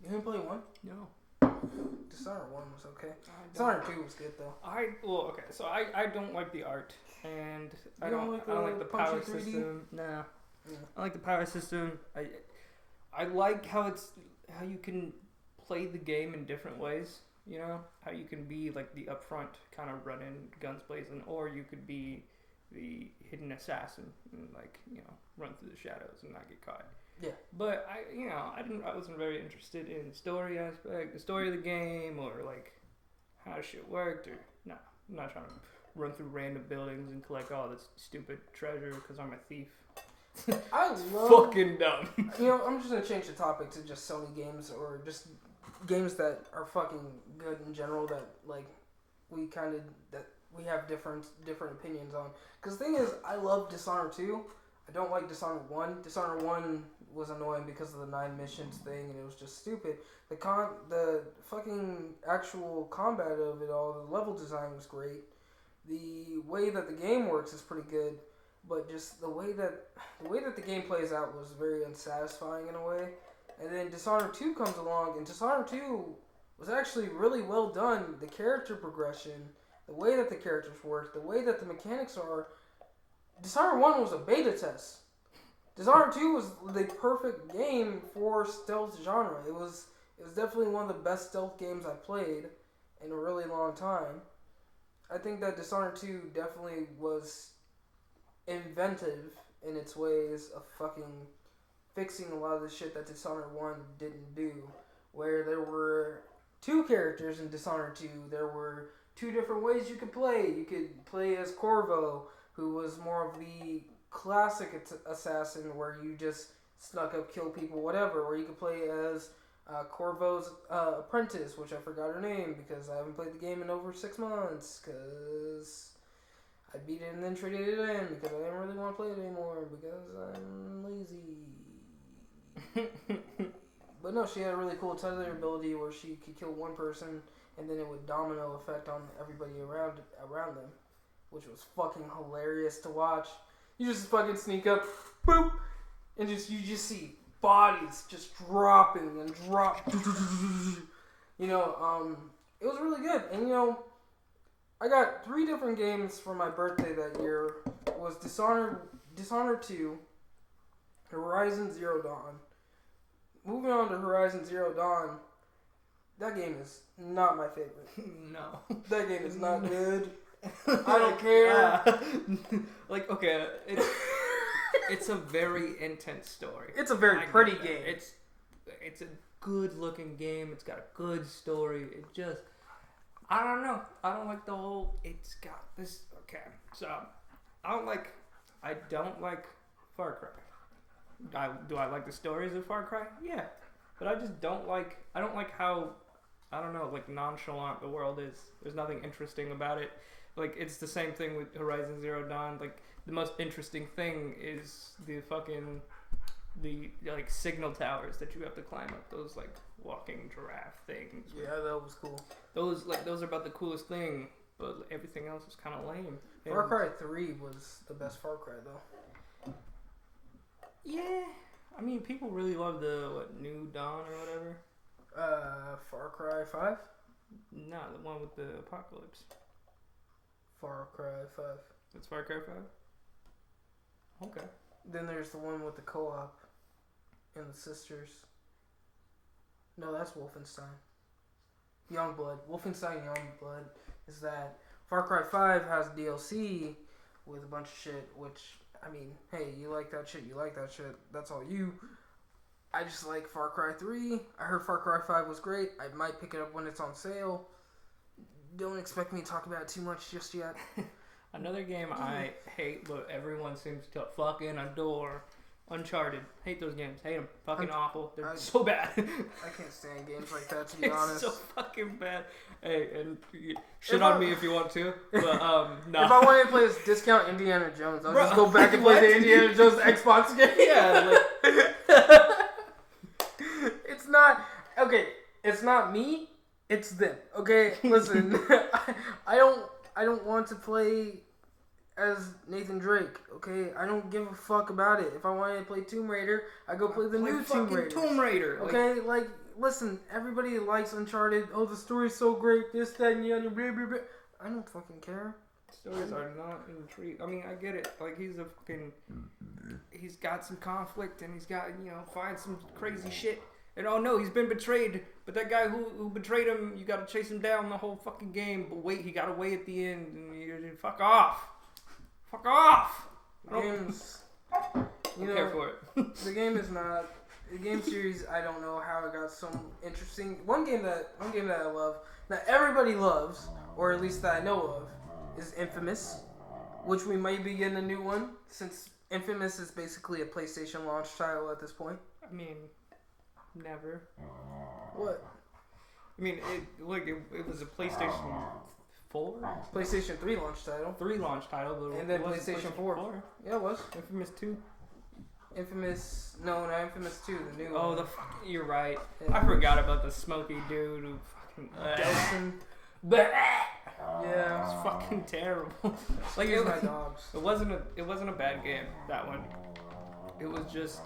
You didn't play 1? No. Dishonored 1 was okay. Dishonored 2 was good though. Okay. So I don't like the art, and I don't like the power system. Nah. Yeah. I like the power system. I like how you can play the game in different ways. You know, how you can be like the upfront kind of run in, guns blazing, or you could be the hidden assassin and run through the shadows and not get caught. Yeah. But I wasn't very interested in the story aspect, the story of the game, or like how shit worked, or I'm not trying to run through random buildings and collect all this stupid treasure because I'm a thief. I love fucking dumb. I'm just gonna change the topic to just Sony games or just games that are fucking good in general that we have different opinions on. Because the thing is, I love Dishonored 2. I don't like Dishonored 1. Dishonored 1 was annoying because of the 9 missions thing, and it was just stupid. The fucking actual combat of it all, the level design was great. The way that the game works is pretty good, but just the way that the game plays out was very unsatisfying in a way. And then Dishonored 2 comes along, and Dishonored 2 was actually really well done. The character progression, the way that the characters work, the way that the mechanics are. Dishonored 1 was a beta test. Dishonored 2 was the perfect game for stealth genre. It was definitely one of the best stealth games I played in a really long time. I think that Dishonored 2 definitely was inventive in its ways of fucking fixing a lot of the shit that Dishonored 1 didn't do. Where there were 2 characters in Dishonored 2. There were 2 different ways you could play. You could play as Corvo, who was more of the classic assassin where you just snuck up, kill people, whatever. Or you could play as Corvo's apprentice, which I forgot her name because I haven't played the game in over 6 months because I beat it and then traded it in because I didn't really want to play it anymore because I'm lazy. But no, she had a really cool tether ability where she could kill one person and then it would domino effect on everybody around them, which was fucking hilarious to watch. You just fucking sneak up, boop, and you just see bodies just dropping and drop. You know, it was really good. And you know, I got 3 different games for my birthday that year. It was Dishonored 2, Horizon Zero Dawn. Moving on to Horizon Zero Dawn, that game is not my favorite. No. That game is not good. I don't care. Like, okay, it's a very intense story. It's a very pretty game. It's a good looking game. It's got a good story. It just, I don't know. I don't like the whole. It's got this. Okay, so I don't like Far Cry. Do I like the stories of Far Cry? Yeah, but I just don't like. I don't like how, I don't know, like nonchalant the world is. There's nothing interesting about it. Like, it's the same thing with Horizon Zero Dawn. Like, the most interesting thing is the like signal towers that you have to climb up. Those like walking giraffe things. Yeah, that was cool. Those are about the coolest thing, but everything else is kind of lame. Far Cry 3 was the best Far Cry though. Yeah, I mean, people really love the New Dawn or whatever. Far Cry 5? No, the one with the apocalypse. Far Cry 5. That's Far Cry 5? Okay. Then there's the one with the co-op and the sisters. No, that's Wolfenstein. Youngblood. Wolfenstein Youngblood is that. Far Cry 5 has DLC with a bunch of shit, which, I mean, hey, you like that shit, that's all you. I just like Far Cry 3. I heard Far Cry 5 was great. I might pick it up when it's on sale. Don't expect me to talk about it too much just yet. Another game I hate, but everyone seems to fucking adore. Uncharted. Hate those games. Hate them. Fucking awful. They're so bad. I can't stand games like that, to be honest. So fucking bad. Hey, and shit on me if you want to. But, no. If I wanted to play this discount Indiana Jones, I'll just go back and play the Indiana Jones Xbox game. Yeah. It's not... Okay, it's not me. It's them. Okay, listen. I don't want to play as Nathan Drake, okay? I don't give a fuck about it. If I wanted to play Tomb Raider, I go play the new Tomb Raider. Tomb Raider. Okay, like, listen, everybody likes Uncharted. Oh, the story's so great, this, that, and the other, blah, blah, blah. I don't fucking care. Stories are not intriguing. I mean, I get it. Like, he's got some conflict, and he's got, find some crazy shit. And oh no, he's been betrayed. But that guy who betrayed him, you gotta chase him down the whole fucking game. But wait, he got away at the end. And fuck off. Fuck off. The game's, care for it. The game is not. The game series, I don't know how it got so interesting. One game that I love, that everybody loves, or at least that I know of, is Infamous, which we might be getting a new one since Infamous is basically a PlayStation launch title at this point. I mean, never. What? I mean, it was a PlayStation 4? PlayStation 3 launch title. 3 launch title, but and then PlayStation 4. Yeah, it was. Infamous 2? No, not Infamous 2, the new one. Oh, you're right. Yeah. I forgot about the smoky dude who fucking... Delson. Yeah. It's fucking terrible. Like, it was my dogs. It wasn't a bad game, that one. It was just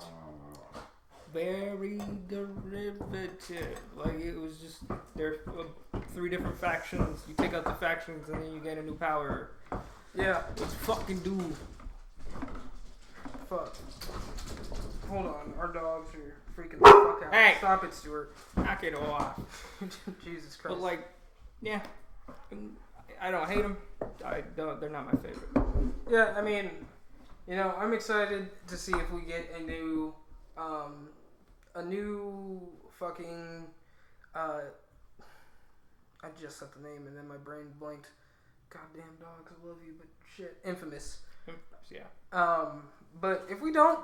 very derivative. Like, it was just, there are 3 different factions. You take out the factions and then you gain a new power. Yeah. Let's fucking do. Fuck. hold on. Our dogs are freaking the fuck out. Hey! Stop it, Stuart. Knock it off. Jesus Christ. But like, yeah, I don't hate them. They're not my favorite. Yeah, I mean, you know, I'm excited to see if we get a new fucking. I just said the name and then my brain blanked. Goddamn dogs, I love you, but shit, Infamous. Yeah. But if we don't,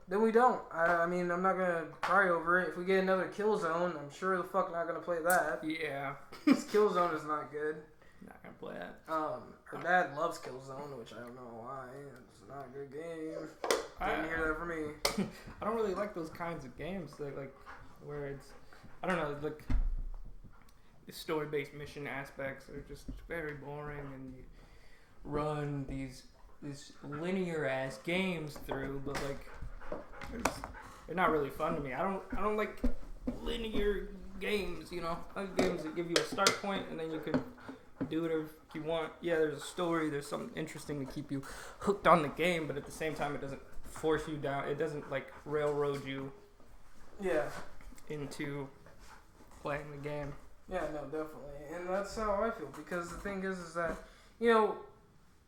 then we don't. I mean, I'm not gonna cry over it. If we get another Killzone, I'm sure the fuck not gonna play that. Yeah. This Killzone is not good. Not gonna play that. Her dad loves Killzone, which I don't know why. It's not a good game. Didn't hear that from me. I don't really like those kinds of games, like where it's, I don't know, like the story-based mission aspects are just very boring, and you run these linear ass games through, but like they're not really fun to me. I don't like linear games, you know. I like games that give you a start point and then you can do whatever you want. Yeah, there's a story, there's something interesting to keep you hooked on the game, but at the same time it doesn't force you down. It doesn't like railroad you into playing the game. Yeah, no, definitely. And that's how I feel, because the thing is that, you know,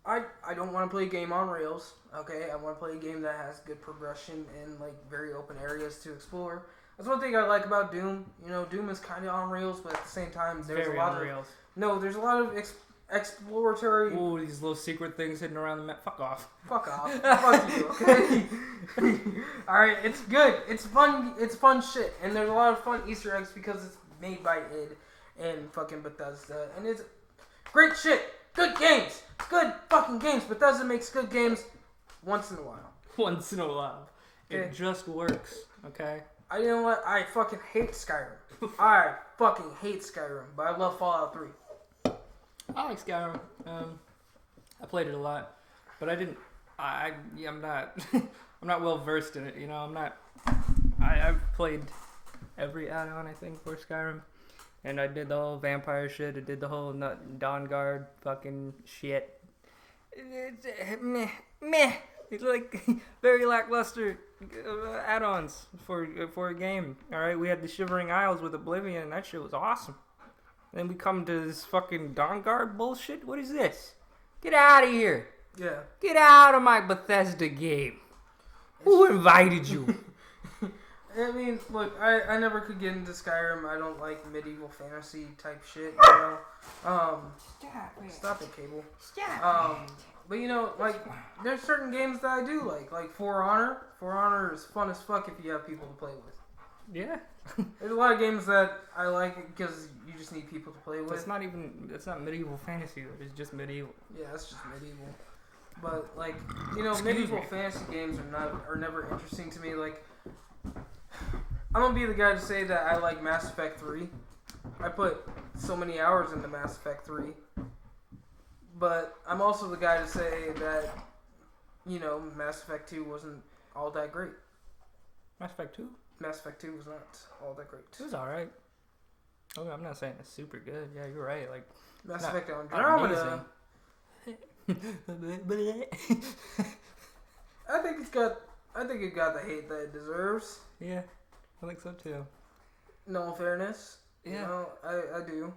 I don't want to play a game on rails, okay? I want to play a game that has good progression and, like, very open areas to explore. That's one thing I like about Doom. You know, Doom is kind of on rails, but at the same time, there's a lot of... rails. No, there's a lot of exploratory... Ooh, these little secret things hidden around the map. Fuck off. Fuck off. Fuck you, okay? Alright, it's good. It's fun shit. And there's a lot of fun Easter eggs because it's made by id and fucking Bethesda. And it's great shit. Good games. Good fucking games. Bethesda makes good games once in a while. Once in a while. It just works, okay? I fucking hate Skyrim. I fucking hate Skyrim, but I love Fallout 3. I like Skyrim. I played it a lot, but I'm not I'm not well versed in it, you know. I've played every add-on, I think, for Skyrim. And I did the whole vampire shit. I did the whole Dawn Guard fucking shit. It's meh. It's like very lackluster add-ons for a game. All right, we had the Shivering Isles with Oblivion, and that shit was awesome. And then we come to this fucking Dawn Guard bullshit. What is this? Get out of here. Yeah. Get out of my Bethesda game. Who invited you? I mean, look, I never could get into Skyrim. I don't like medieval fantasy type shit, you know. Stop it, Cable. But you know, like, there's certain games that I do like For Honor. For Honor is fun as fuck if you have people to play with. Yeah. There's a lot of games that I like because you just need people to play with. It's not medieval fantasy, it's just medieval. Yeah, it's just medieval. But like, you know, medieval fantasy games are never interesting to me. Like, I'm gonna be the guy to say that I like Mass Effect 3. I put so many hours into Mass Effect 3. But I'm also the guy to say that, you know, Mass Effect 2 wasn't all that great. Mass Effect 2? Mass Effect 2 was not all that great. It was alright. Okay, I'm not saying it's super good. Yeah, you're right. Like Mass Effect Andromeda. I think it got the hate that it deserves. Yeah, I think so too. No fairness. Yeah. You know, I do.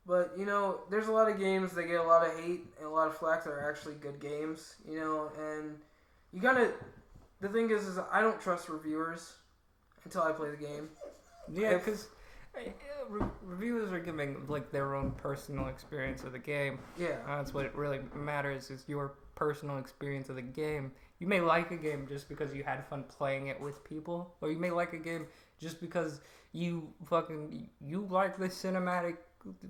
But, you know, there's a lot of games that get a lot of hate and a lot of flack that are actually good games, you know, and you gotta... The thing is I don't trust reviewers until I play the game. Yeah, because reviewers are giving, like, their own personal experience of the game. Yeah. That's what it really matters, is your personal experience of the game. You may like a game just because you had fun playing it with people, or you may like a game just because you like the cinematic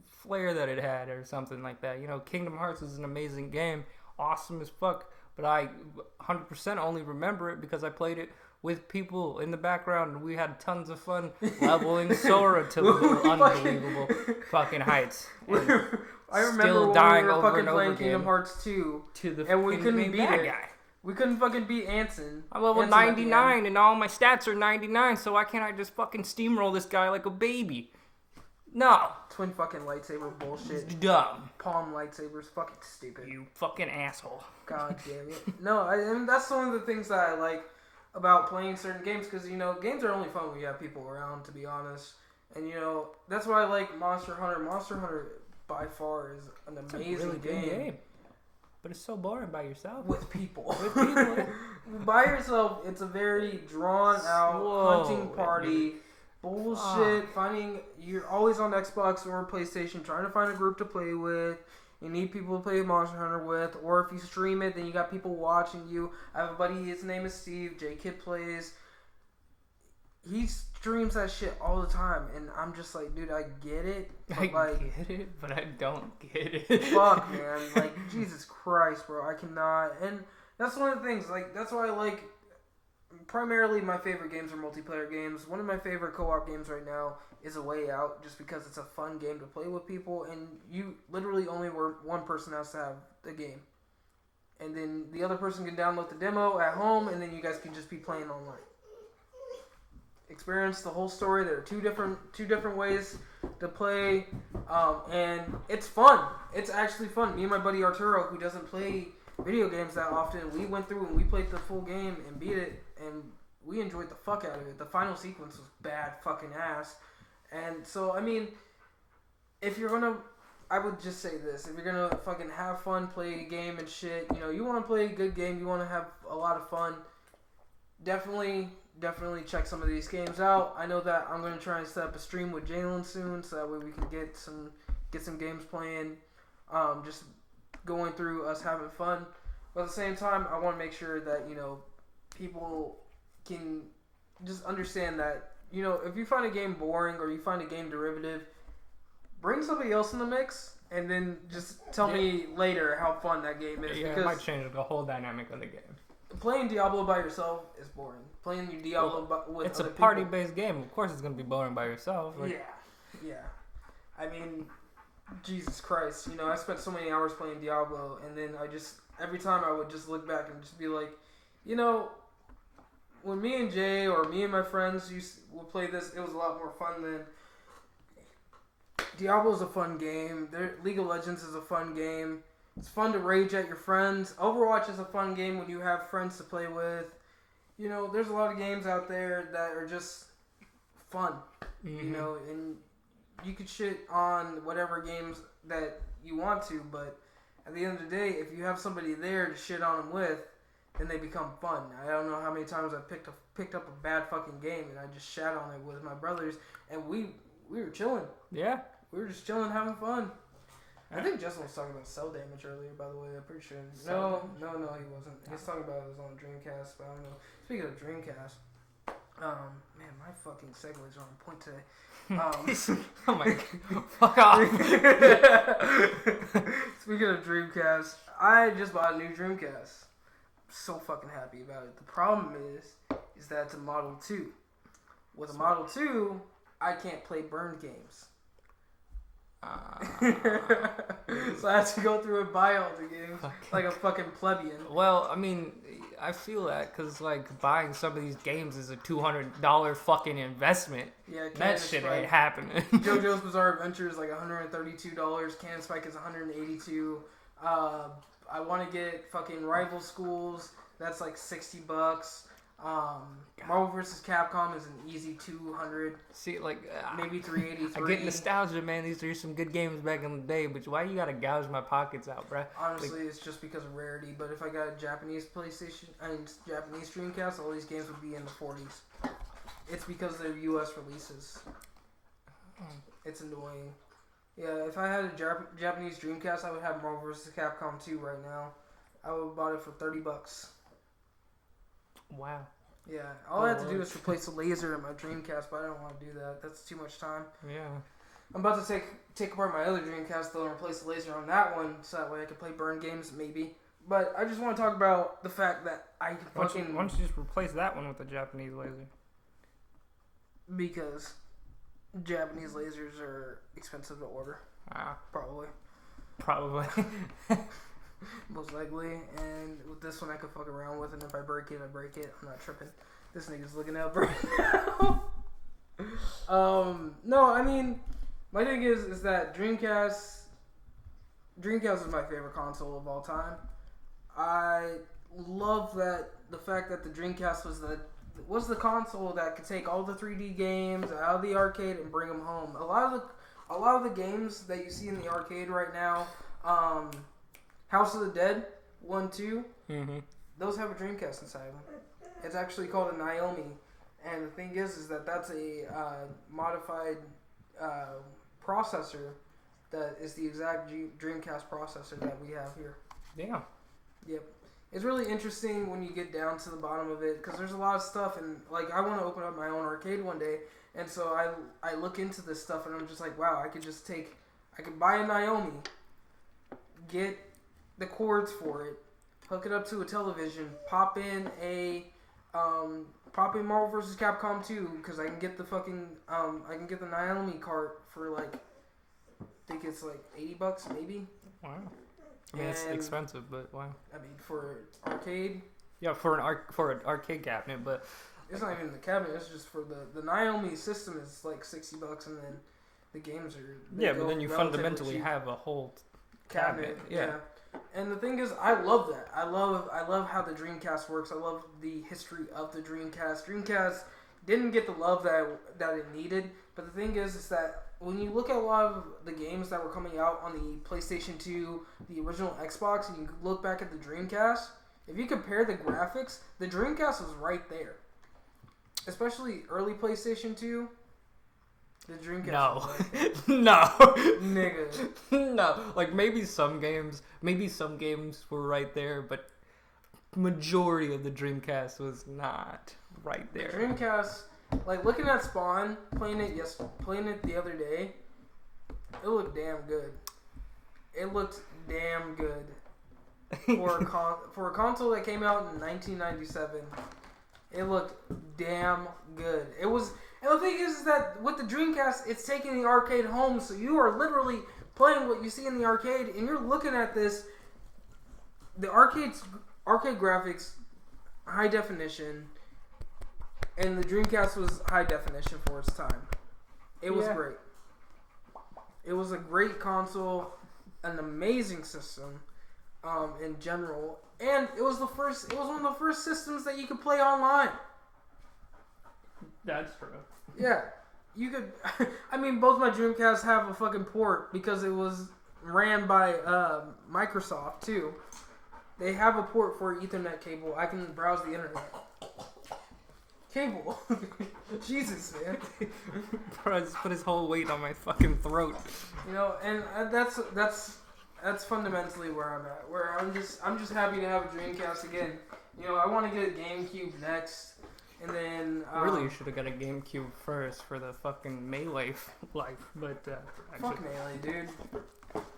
flair that it had or something like that. You know, Kingdom Hearts is an amazing game, awesome as fuck, but I 100% only remember it because I played it with people in the background and we had tons of fun leveling Sora to unbelievable fucking heights. I remember when we were fucking playing Kingdom Hearts 2 and we couldn't beat it. Guy. We couldn't fucking beat Anson. I'm level 99 and all my stats are 99, so why can't I just fucking steamroll this guy like a baby? No. Twin fucking lightsaber bullshit. It's dumb. Palm lightsabers, fucking stupid. You fucking asshole. God damn it. No, and that's one of the things that I like about playing certain games because games are only fun when you have people around. To be honest, and that's why I like Monster Hunter. Monster Hunter by far is an amazing really game. Good game. But it's so boring by yourself. With people. With people. By yourself, it's a very drawn out hunting party. Bullshit. You're always on Xbox or PlayStation trying to find a group to play with. You need people to play Monster Hunter with. Or if you stream it, then you got people watching you. I have a buddy, his name is Steve. J-Kid plays. He streams that shit all the time, and I'm just like, dude, I get it. I get it, but I don't get it. Fuck, man. Like, Jesus Christ, bro. I cannot. And that's one of the things. Like, that's why I like. Primarily, my favorite games are multiplayer games. One of my favorite co-op games right now is A Way Out, just because it's a fun game to play with people, and you literally only one person has to have the game. And then the other person can download the demo at home, and then you guys can just be playing online. Experience the whole story. There are two different ways to play, and it's fun. It's actually fun. Me and my buddy Arturo, who doesn't play video games that often, we went through and we played the full game and beat it, and we enjoyed the fuck out of it. The final sequence was bad fucking ass, and so I mean, I would just say this: if you're gonna fucking have fun, play a game and shit, you want to play a good game, you want to have a lot of fun. Definitely check some of these games out. I know that I'm going to try and set up a stream with Jalen soon, so that way we can get some games playing, just going through us having fun. But at the same time, I want to make sure that, people can just understand that, if you find a game boring or you find a game derivative, bring somebody else in the mix and then just tell me later how fun that game is. Yeah, because it might change the whole dynamic of the game. Playing Diablo by yourself is boring. Playing your Diablo with it's other a party-based game. Of course, it's gonna be boring by yourself. Yeah. I mean, Jesus Christ. I spent so many hours playing Diablo, and then every time I would just look back and just be like, when me and Jay or me and my friends would play this, it was a lot more fun than. Diablo's a fun game. League of Legends is a fun game. It's fun to rage at your friends. Overwatch is a fun game when you have friends to play with. There's a lot of games out there that are just fun. Mm-hmm. And you could shit on whatever games that you want to, but at the end of the day, if you have somebody there to shit on them with, then they become fun. I don't know how many times I picked up a bad fucking game and I just shat on it with my brothers, and we were chilling. Yeah. We were just chilling, having fun. I think Justin was talking about cell damage earlier, by the way. I'm pretty sure. No, he wasn't. He was talking about it was on Dreamcast, but I don't know. Speaking of Dreamcast, man, my fucking segues are on point today. Oh my god. Fuck off. Speaking of Dreamcast, I just bought a new Dreamcast. I'm so fucking happy about it. The problem is that it's a Model 2. With a Model 2, I can't play burned games. So I have to go through and buy all the games like a fucking plebeian. Well, I mean, I feel that because buying some of these games is a $200 fucking investment. Yeah, that shit ain't happening. JoJo's Bizarre Adventure is like $132. Cannon Spike is $182. I want to get fucking Rival Schools. That's like $60. Marvel vs. Capcom is an easy 200. See, maybe 383. I get nostalgia, man. These are some good games back in the day, but why you gotta gouge my pockets out, bruh? Honestly, it's just because of rarity. But if I got a Japanese Japanese Dreamcast, all these games would be in the 40s. It's because they're U.S. releases. It's annoying. Yeah, if I had a Japanese Dreamcast, I would have Marvel vs. Capcom 2 right now. I would have bought it for $30. Wow. Yeah, all I have to do is replace the laser in my Dreamcast, but I don't want to do that. That's too much time. Yeah. I'm about to take apart my other Dreamcast, though, and replace the laser on that one, so that way I can play burn games, maybe. But I just want to talk about the fact that I can fucking... Why don't you just replace that one with a Japanese laser? Because Japanese lasers are expensive to order. Probably. Most likely, and with this one I could fuck around with, and if I break it, I break it. I'm not tripping. This nigga's looking up right now. No, I mean, my thing is that Dreamcast is my favorite console of all time. I love that the fact that the Dreamcast was the console that could take all the 3D games out of the arcade and bring them home. A lot of the games that you see in the arcade right now, House of the Dead 1, 2, those have a Dreamcast inside of them. It's actually called a Naomi, and the thing is that that's a modified processor that is the exact Dreamcast processor that we have here. Damn. Yep. It's really interesting when you get down to the bottom of it, because there's a lot of stuff, and like I want to open up my own arcade one day, and so I look into this stuff, and I'm just like, wow, I could buy a Naomi, get the cords for it, hook it up to a television, pop in Marvel vs. Capcom 2, because I can get the the Naomi cart for like, I think it's like $80 maybe. Wow. I mean, it's expensive, but wow. I mean, for arcade. Yeah, for an arcade cabinet, but it's not even the cabinet. It's just for the Naomi system is like $60, and then the games are. Yeah, but then you fundamentally have a whole cabinet. Yeah. And the thing is, I love that. I love how the Dreamcast works. I love the history of the Dreamcast. Dreamcast didn't get the love that it needed, but the thing is that when you look at a lot of the games that were coming out on the PlayStation 2, the original Xbox, and you look back at the Dreamcast, if you compare the graphics, the Dreamcast was right there. Especially early PlayStation 2. The Dreamcast was right there. No. Nigga. No. Like, maybe some games were right there, but majority of the Dreamcast was not right there. The Dreamcast, like looking at Spawn, playing it the other day, it looked damn good. It looked damn good for a console that came out in 1997. It looked damn good. It was, and the thing is that with the Dreamcast, it's taking the arcade home, so you are literally playing what you see in the arcade, and you're looking at this. The arcade graphics, high definition. And the Dreamcast was high definition for its time. It was great. It was a great console, an amazing system, in general, and it was one of the first systems that you could play online. That's true. Yeah, you could. I mean, both my Dreamcasts have a fucking port because it was ran by Microsoft too. They have a port for an Ethernet cable. I can browse the internet. Cable. Jesus, man. Bro, I just put his whole weight on my fucking throat. You know, and that's fundamentally where I'm at. Where I'm just happy to have a Dreamcast again. You know, I want to get a GameCube next, and then really, you should have got a GameCube first for the fucking Melee life. But fuck Melee, dude.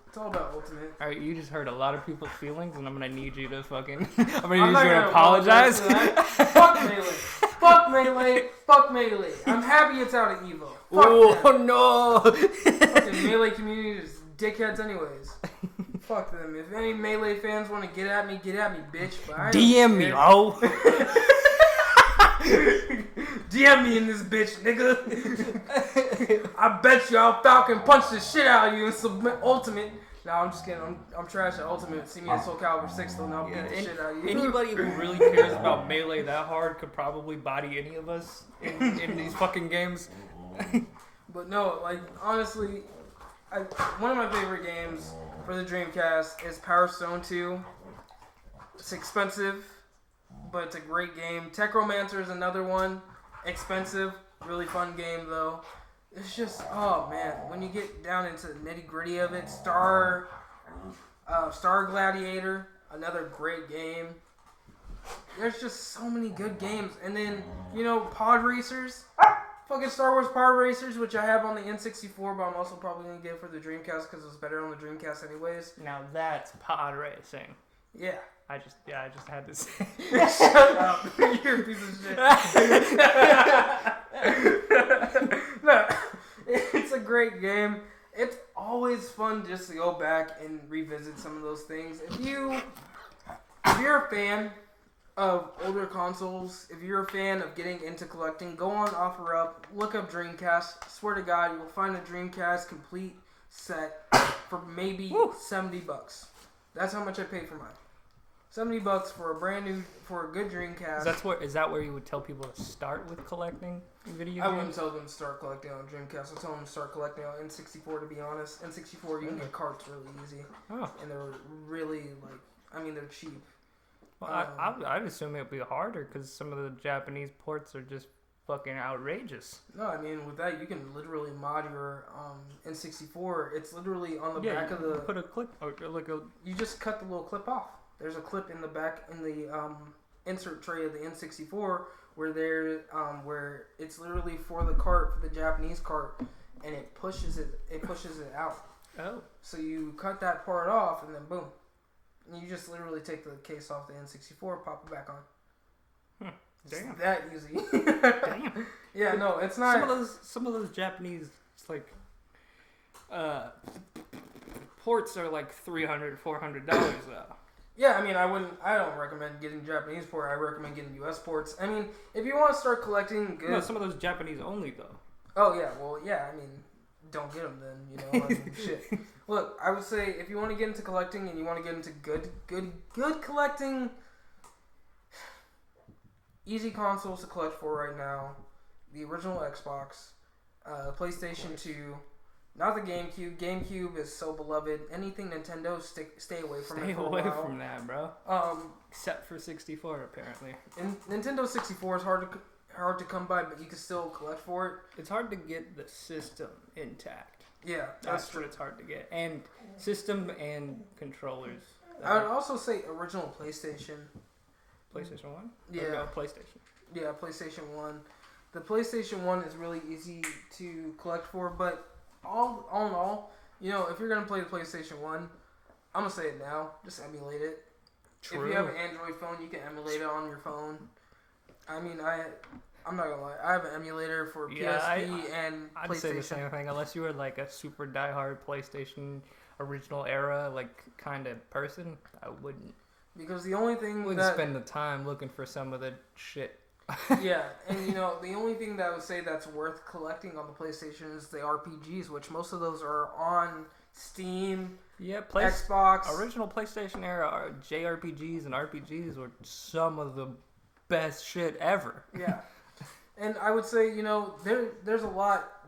It's all about Ultimate. Alright, you just hurt a lot of people's feelings, and I'm gonna need you to fucking. I'm gonna need you to apologize. Fuck Melee. Fuck Melee. Fuck Melee. I'm happy it's out of Evo. Oh no! Fucking Melee community is dickheads, anyways. Fuck them. If any Melee fans want to get at me, bitch. But I DM me, oh. DM me in this bitch, nigga. I bet you I'll Falcon punch the shit out of you and submit Ultimate. No, I'm just kidding. I'm trash at Ultimate. See me at Soul Calibur 6, though, and I'll beat the shit out of you. Anybody who really cares about Melee that hard could probably body any of us in these fucking games. But no, like, honestly, one of my favorite games for the Dreamcast is Power Stone 2. It's expensive, but it's a great game. Techromancer is another one. Expensive, really fun game, though. It's just, oh man, when you get down into the nitty gritty of it, Star Gladiator, another great game. There's just so many good games. And then, you know, Pod Racers, fucking Star Wars Pod Racers, which I have on the N64, but I'm also probably going to get it for the Dreamcast because it's better on the Dreamcast anyways. Now that's pod racing. Yeah. I just had to say. Shut up. You're a piece of shit. No, it's a great game. It's always fun just to go back and revisit some of those things. If you're a fan of older consoles, if you're a fan of getting into collecting, go on OfferUp, look up Dreamcast. Swear to God, you will find a Dreamcast complete set for maybe $70. That's how much I paid for mine. $70 for a good Dreamcast. Is that where you would tell people to start with collecting video games? I wouldn't tell them to start collecting on Dreamcast. I tell them to start collecting on N64. To be honest, N64 you can get carts really easy, and they're really they're cheap. Well, I'd assume it'd be harder because some of the Japanese ports are just fucking outrageous. No, I mean with that you can literally mod your N64. It's literally on the back of the. Put a clip or like a. You just cut the little clip off. There's a clip in the back in the insert tray of the N64 where it's literally for the cart, for the Japanese cart, and it pushes it out. Oh. So you cut that part off and then boom. And you just literally take the case off the N64, pop it back on. Damn. It's that easy. Damn. Yeah, no, it's not. Some of those Japanese ports are like $300, $400 though. Yeah, I mean, I don't recommend getting Japanese port. I recommend getting US ports. I mean, if you want to start collecting good... No, some of those Japanese only, though. Oh, yeah. Well, yeah, I mean, don't get them then, you know? I mean, shit. Look, I would say if you want to get into collecting and you want to get into good collecting, easy consoles to collect for right now, the original Xbox, PlayStation 2... Not the GameCube. GameCube is so beloved. Anything Nintendo, stay away from it for a while. Stay away from that, bro. Except for 64, apparently. And Nintendo 64 is hard to come by, but you can still collect for it. It's hard to get the system intact. Yeah, that's true. It's hard to get, and system and controllers. I would also say original PlayStation. PlayStation 1. Yeah, no, PlayStation. Yeah, PlayStation 1. The PlayStation 1 is really easy to collect for, but. All in all, you know, if you're gonna play the PlayStation 1, I'm gonna say it now, just emulate it. True. If you have an Android phone, you can emulate it on your phone. I mean, I'm not gonna lie, I have an emulator for PSP and PlayStation. I'd say the same thing, unless you were like a super diehard PlayStation original era kind of person, I wouldn't. Because the only thing wouldn't spend the time looking for some of the shit. Yeah, and you know, the only thing that I would say that's worth collecting on the PlayStation is the RPGs, which most of those are on Steam, Xbox. Original PlayStation era JRPGs and RPGs were some of the best shit ever. Yeah. And I would say, you know, there's a lot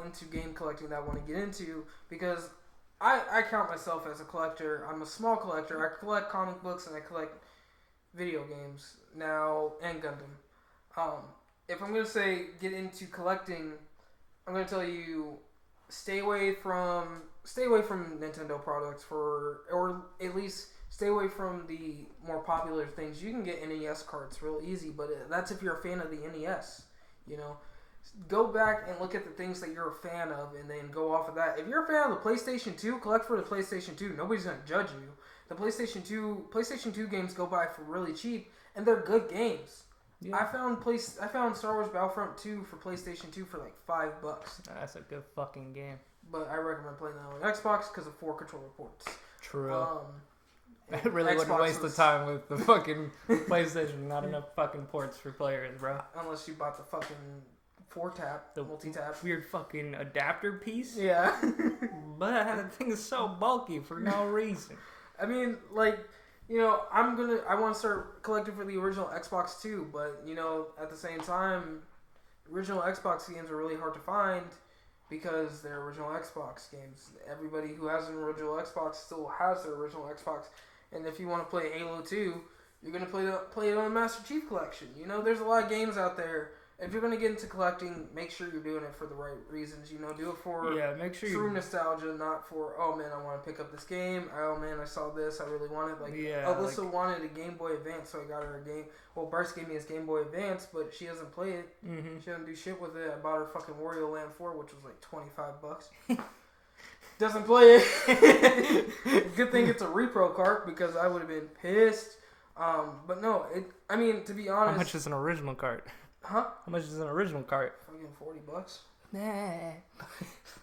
into game collecting that I want to get into because I count myself as a collector. I'm a small collector. I collect comic books and I collect video games now and Gundam. If I'm gonna say get into collecting, I'm gonna tell you stay away from Nintendo products or at least stay away from the more popular things. You can get NES carts real easy, but that's if you're a fan of the NES. You know, go back and look at the things that you're a fan of, and then go off of that. If you're a fan of the PlayStation 2, collect for the PlayStation 2. Nobody's gonna judge you. The PlayStation 2 games go by for really cheap, and they're good games. Yeah. I found Star Wars Battlefront 2 for PlayStation 2 for like $5. That's a good fucking game. But I recommend playing that on Xbox because of 4 controller ports. True. I really wouldn't waste the time with the fucking PlayStation. Not enough fucking ports for players, bro. Unless you bought the fucking 4-tap, the multi-tap. Weird fucking adapter piece. Yeah. But that thing is so bulky for no reason. I mean, like... You know, I want to start collecting for the original Xbox too, but, you know, at the same time, original Xbox games are really hard to find because they're original Xbox games. Everybody who has an original Xbox still has their original Xbox, and if you want to play Halo 2, you're going to play it on the Master Chief Collection. You know, there's a lot of games out there. If you're going to get into collecting, make sure you're doing it for the right reasons. You know, do it for true nostalgia, not for, oh man, I want to pick up this game. Oh man, I saw this. I really want it. Like, Alyssa wanted a Game Boy Advance, so I got her a game. Well, Bryce gave me his Game Boy Advance, but she doesn't play it. Mm-hmm. She doesn't do shit with it. I bought her fucking Wario Land 4, which was like $25. Doesn't play it. Good thing it's a repro cart because I would have been pissed. But no, I mean, to be honest. How much is an original cart? Huh? How much is an original cart? Fucking $40. Nah.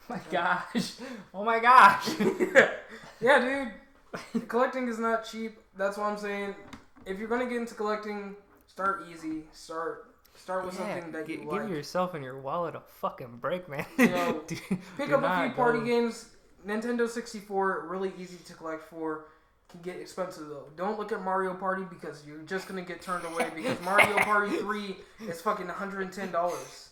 My gosh. Oh my gosh. Yeah, dude. Collecting is not cheap. That's what I'm saying. If you're gonna get into collecting, start easy. Start with something that you like. Give yourself and your wallet a fucking break, man. You know, pick up a few party games. Nintendo 64, really easy to collect for. can get expensive though. Don't look at Mario Party because you're just gonna get turned away because Mario Party 3 is fucking $110.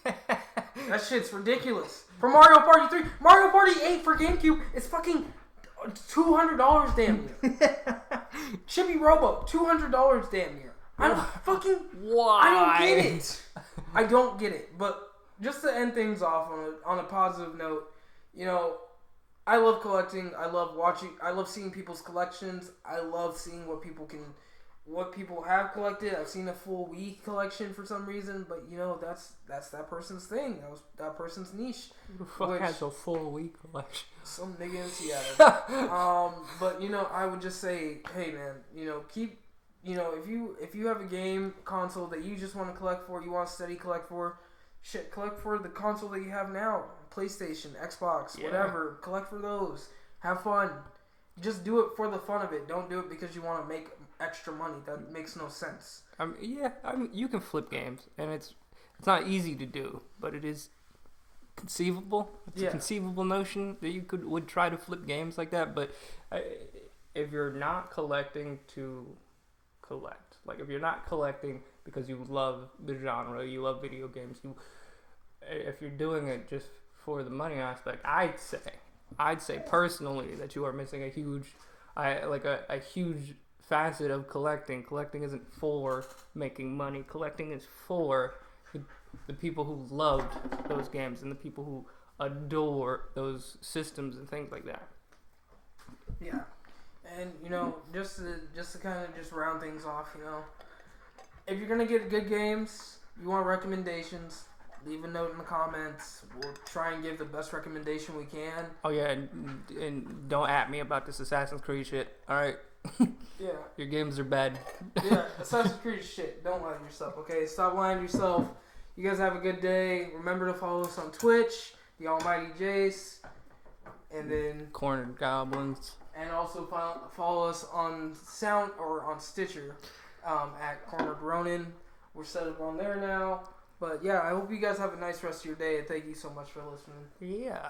That shit's ridiculous. For Mario Party 3, Mario Party 8 for GameCube is fucking $200 damn near. Chibi Robo, $200 damn near. I don't fucking. Why? I don't get it. I don't get it. But just to end things off on a positive note, you know, I love collecting. I love watching. I love seeing people's collections. I love seeing what people have collected. I've seen a full Wii collection for some reason, but you know that's that person's thing. That was that person's niche. Who the fuck has a full Wii collection? Some nigga in Seattle. But you know, I would just say, hey man, you know, keep. You know, if you have a game console that you just want to collect for, you want to steady collect for, shit, collect for the console that you have now. PlayStation, Xbox, whatever. Collect for those. Have fun. Just do it for the fun of it. Don't do it because you want to make extra money. That makes no sense. You can flip games, and it's not easy to do, but it is conceivable. It's a conceivable notion that you would try to flip games like that. But if you're not collecting to collect, like if you're not collecting because you love the genre, you love video games, if you're doing it just for the money aspect, I'd say personally that you are missing a huge facet of collecting. Collecting isn't for making money. Collecting is for the people who loved those games and the people who adore those systems and things like that. Yeah. And, you know, just to kind of just round things off, you know, if you're going to get good games, you want recommendations, leave a note in the comments. We'll try and give the best recommendation we can. Oh, yeah, and don't at me about this Assassin's Creed shit, alright? Yeah. Your games are bad. Yeah, Assassin's Creed shit. Don't lie to yourself, okay? Stop lying to yourself. You guys have a good day. Remember to follow us on Twitch, The Almighty Jace, and then... Cornered Goblins. And also follow us on Sound or on Stitcher at Cornered Ronin. We're set up on there now. But yeah, I hope you guys have a nice rest of your day. And thank you so much for listening. Yeah.